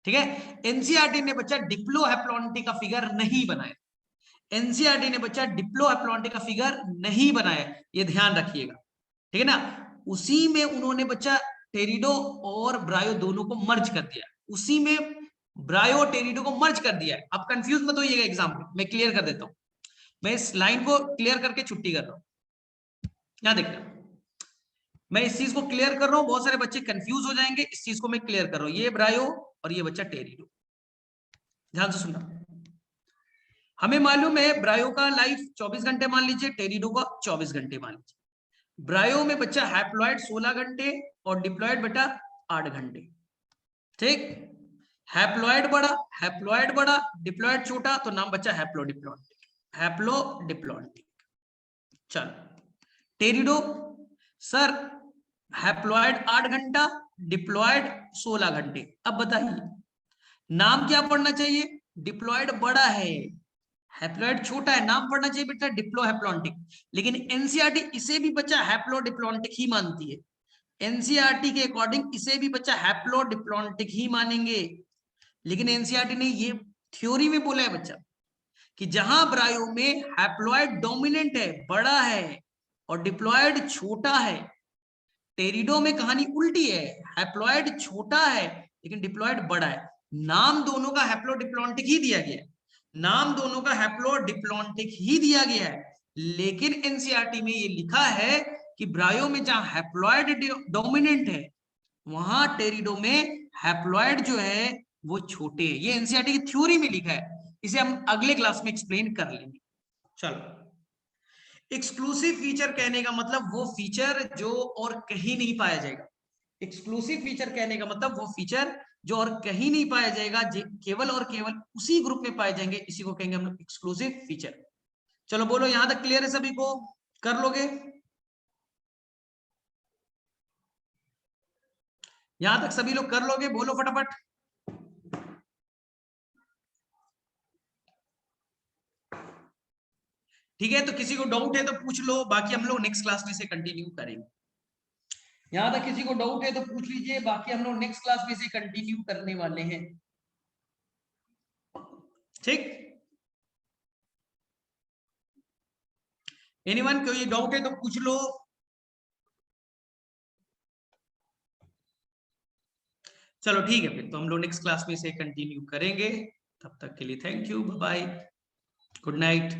ठीक है, एनसीईआरटी ने बच्चा डिप्लो हैप्लॉन्टिक का फिगर नहीं बनाया। एनसीईआरटी ने बच्चा डिप्लो हैप्लॉन्टिक का फिगर नहीं बनाया, ये ध्यान रखिएगा। ठीक है ना। उसी में उन्होंने बच्चा टेरिडो और ब्रायो दोनों को मर्ज कर दिया, उसी में ब्रायो टेरिडो को मर्ज कर दिया है। आप कंफ्यूज मत होइएगा एग्जाम में, मैं क्लियर कर देता हूं। मैं इस लाइन को क्लियर करके छुट्टी कर रहा हूं। यहां देखना, मैं इस चीज को क्लियर कर रहा हूं, बहुत सारे बच्चे कंफ्यूज हो जाएंगे, इस चीज को मैं क्लियर कर रहा हूं। ये ब्रायो और ये बच्चा टेरिडो, ध्यान से सुनना। हमें मालूम है ब्रायो का लाइफ 24 घंटे मान लीजिए, टेरिडो का 24 घंटे मान लीजिए। ब्रायो में बच्चा हैप्लॉइड 16 घंटे और डिप्लॉयड बेटा 8 घंटे। ठीक, हैप्लॉइड बड़ा, हैप्लॉइड बड़ा, डिप्लॉयड छोटा, तो नाम बच्चा हैप्लो डिप्लॉन्टिक, हैप्लो डिप्लॉन्टिक। चलो टेरिडो, सर हैप्लॉइड 8 घंटा, डिप्लॉयड 16 घंटे। अब बताइए नाम क्या पढ़ना चाहिए? डिप्लॉयड बड़ा है, हैप्लॉइड छोटा है, नाम पढ़ना चाहिए बेटा डिप्लो हैप्लॉन्टिक। लेकिन एनसीईआरटी इसे भी बच्चा हैप्लो डिप्लॉन्टिक ही मानती है। एनसीईआरटी के अकॉर्डिंग इसे भी बच्चा हैप्लो डिप्लॉन्टिक ही मानेंगे। लेकिन एनसीईआरटी ने ये थ्योरी में बोला है बच्चा कि जहां ब्रायो में हैप्लॉइड डोमिनेंट है, बड़ा है, और डिप्लॉयड छोटा है, टेरिडो में कहानी उल्टी है, हैप्लॉइड छोटा है लेकिन डिप्लॉयड बड़ा है। नाम दोनों का हैप्लो डिप्लॉन्टिक ही दिया गया है, नाम दोनों का हैप्लो डिप्लॉन्टिक ही दिया गया है। लेकिन एनसीईआरटी में ये लिखा है कि ब्रायो में जहां हैप्लॉइड डोमिनेंट है, वहां टेरिडो में हैप्लॉइड जो है वो छोटे है। ये एनसीईआरटी की थ्योरी में लिखा है, इसे हम अगले क्लास में एक्सप्लेन कर लेंगे। चलो, एक्सक्लूसिव फीचर कहने का मतलब वो फीचर जो और कहीं नहीं पाया जाएगा। एक्सक्लूसिव फीचर कहने का मतलब वो फीचर जो और कहीं नहीं पाया जाएगा, केवल और केवल उसी ग्रुप में पाए जाएंगे, इसी को कहेंगे हम लोग एक्सक्लूसिव फीचर। चलो बोलो, यहां तक क्लियर है सभी को? कर लोगे? यहां तक सभी लोग कर लोगे? बोलो फटाफट। ठीक है, तो किसी को डाउट है तो पूछ लो, बाकी हम लोग नेक्स्ट क्लास में से कंटिन्यू करेंगे। यहां तक किसी को डाउट है तो पूछ लीजिए, बाकी हम लोग नेक्स्ट क्लास में से कंटिन्यू करने वाले हैं। ठीक, एनीवन कोई डाउट है तो पूछ लो। चलो ठीक है, फिर तो हम लोग नेक्स्ट क्लास में से कंटिन्यू करेंगे। तब तक के लिए thank you, bye bye, good night.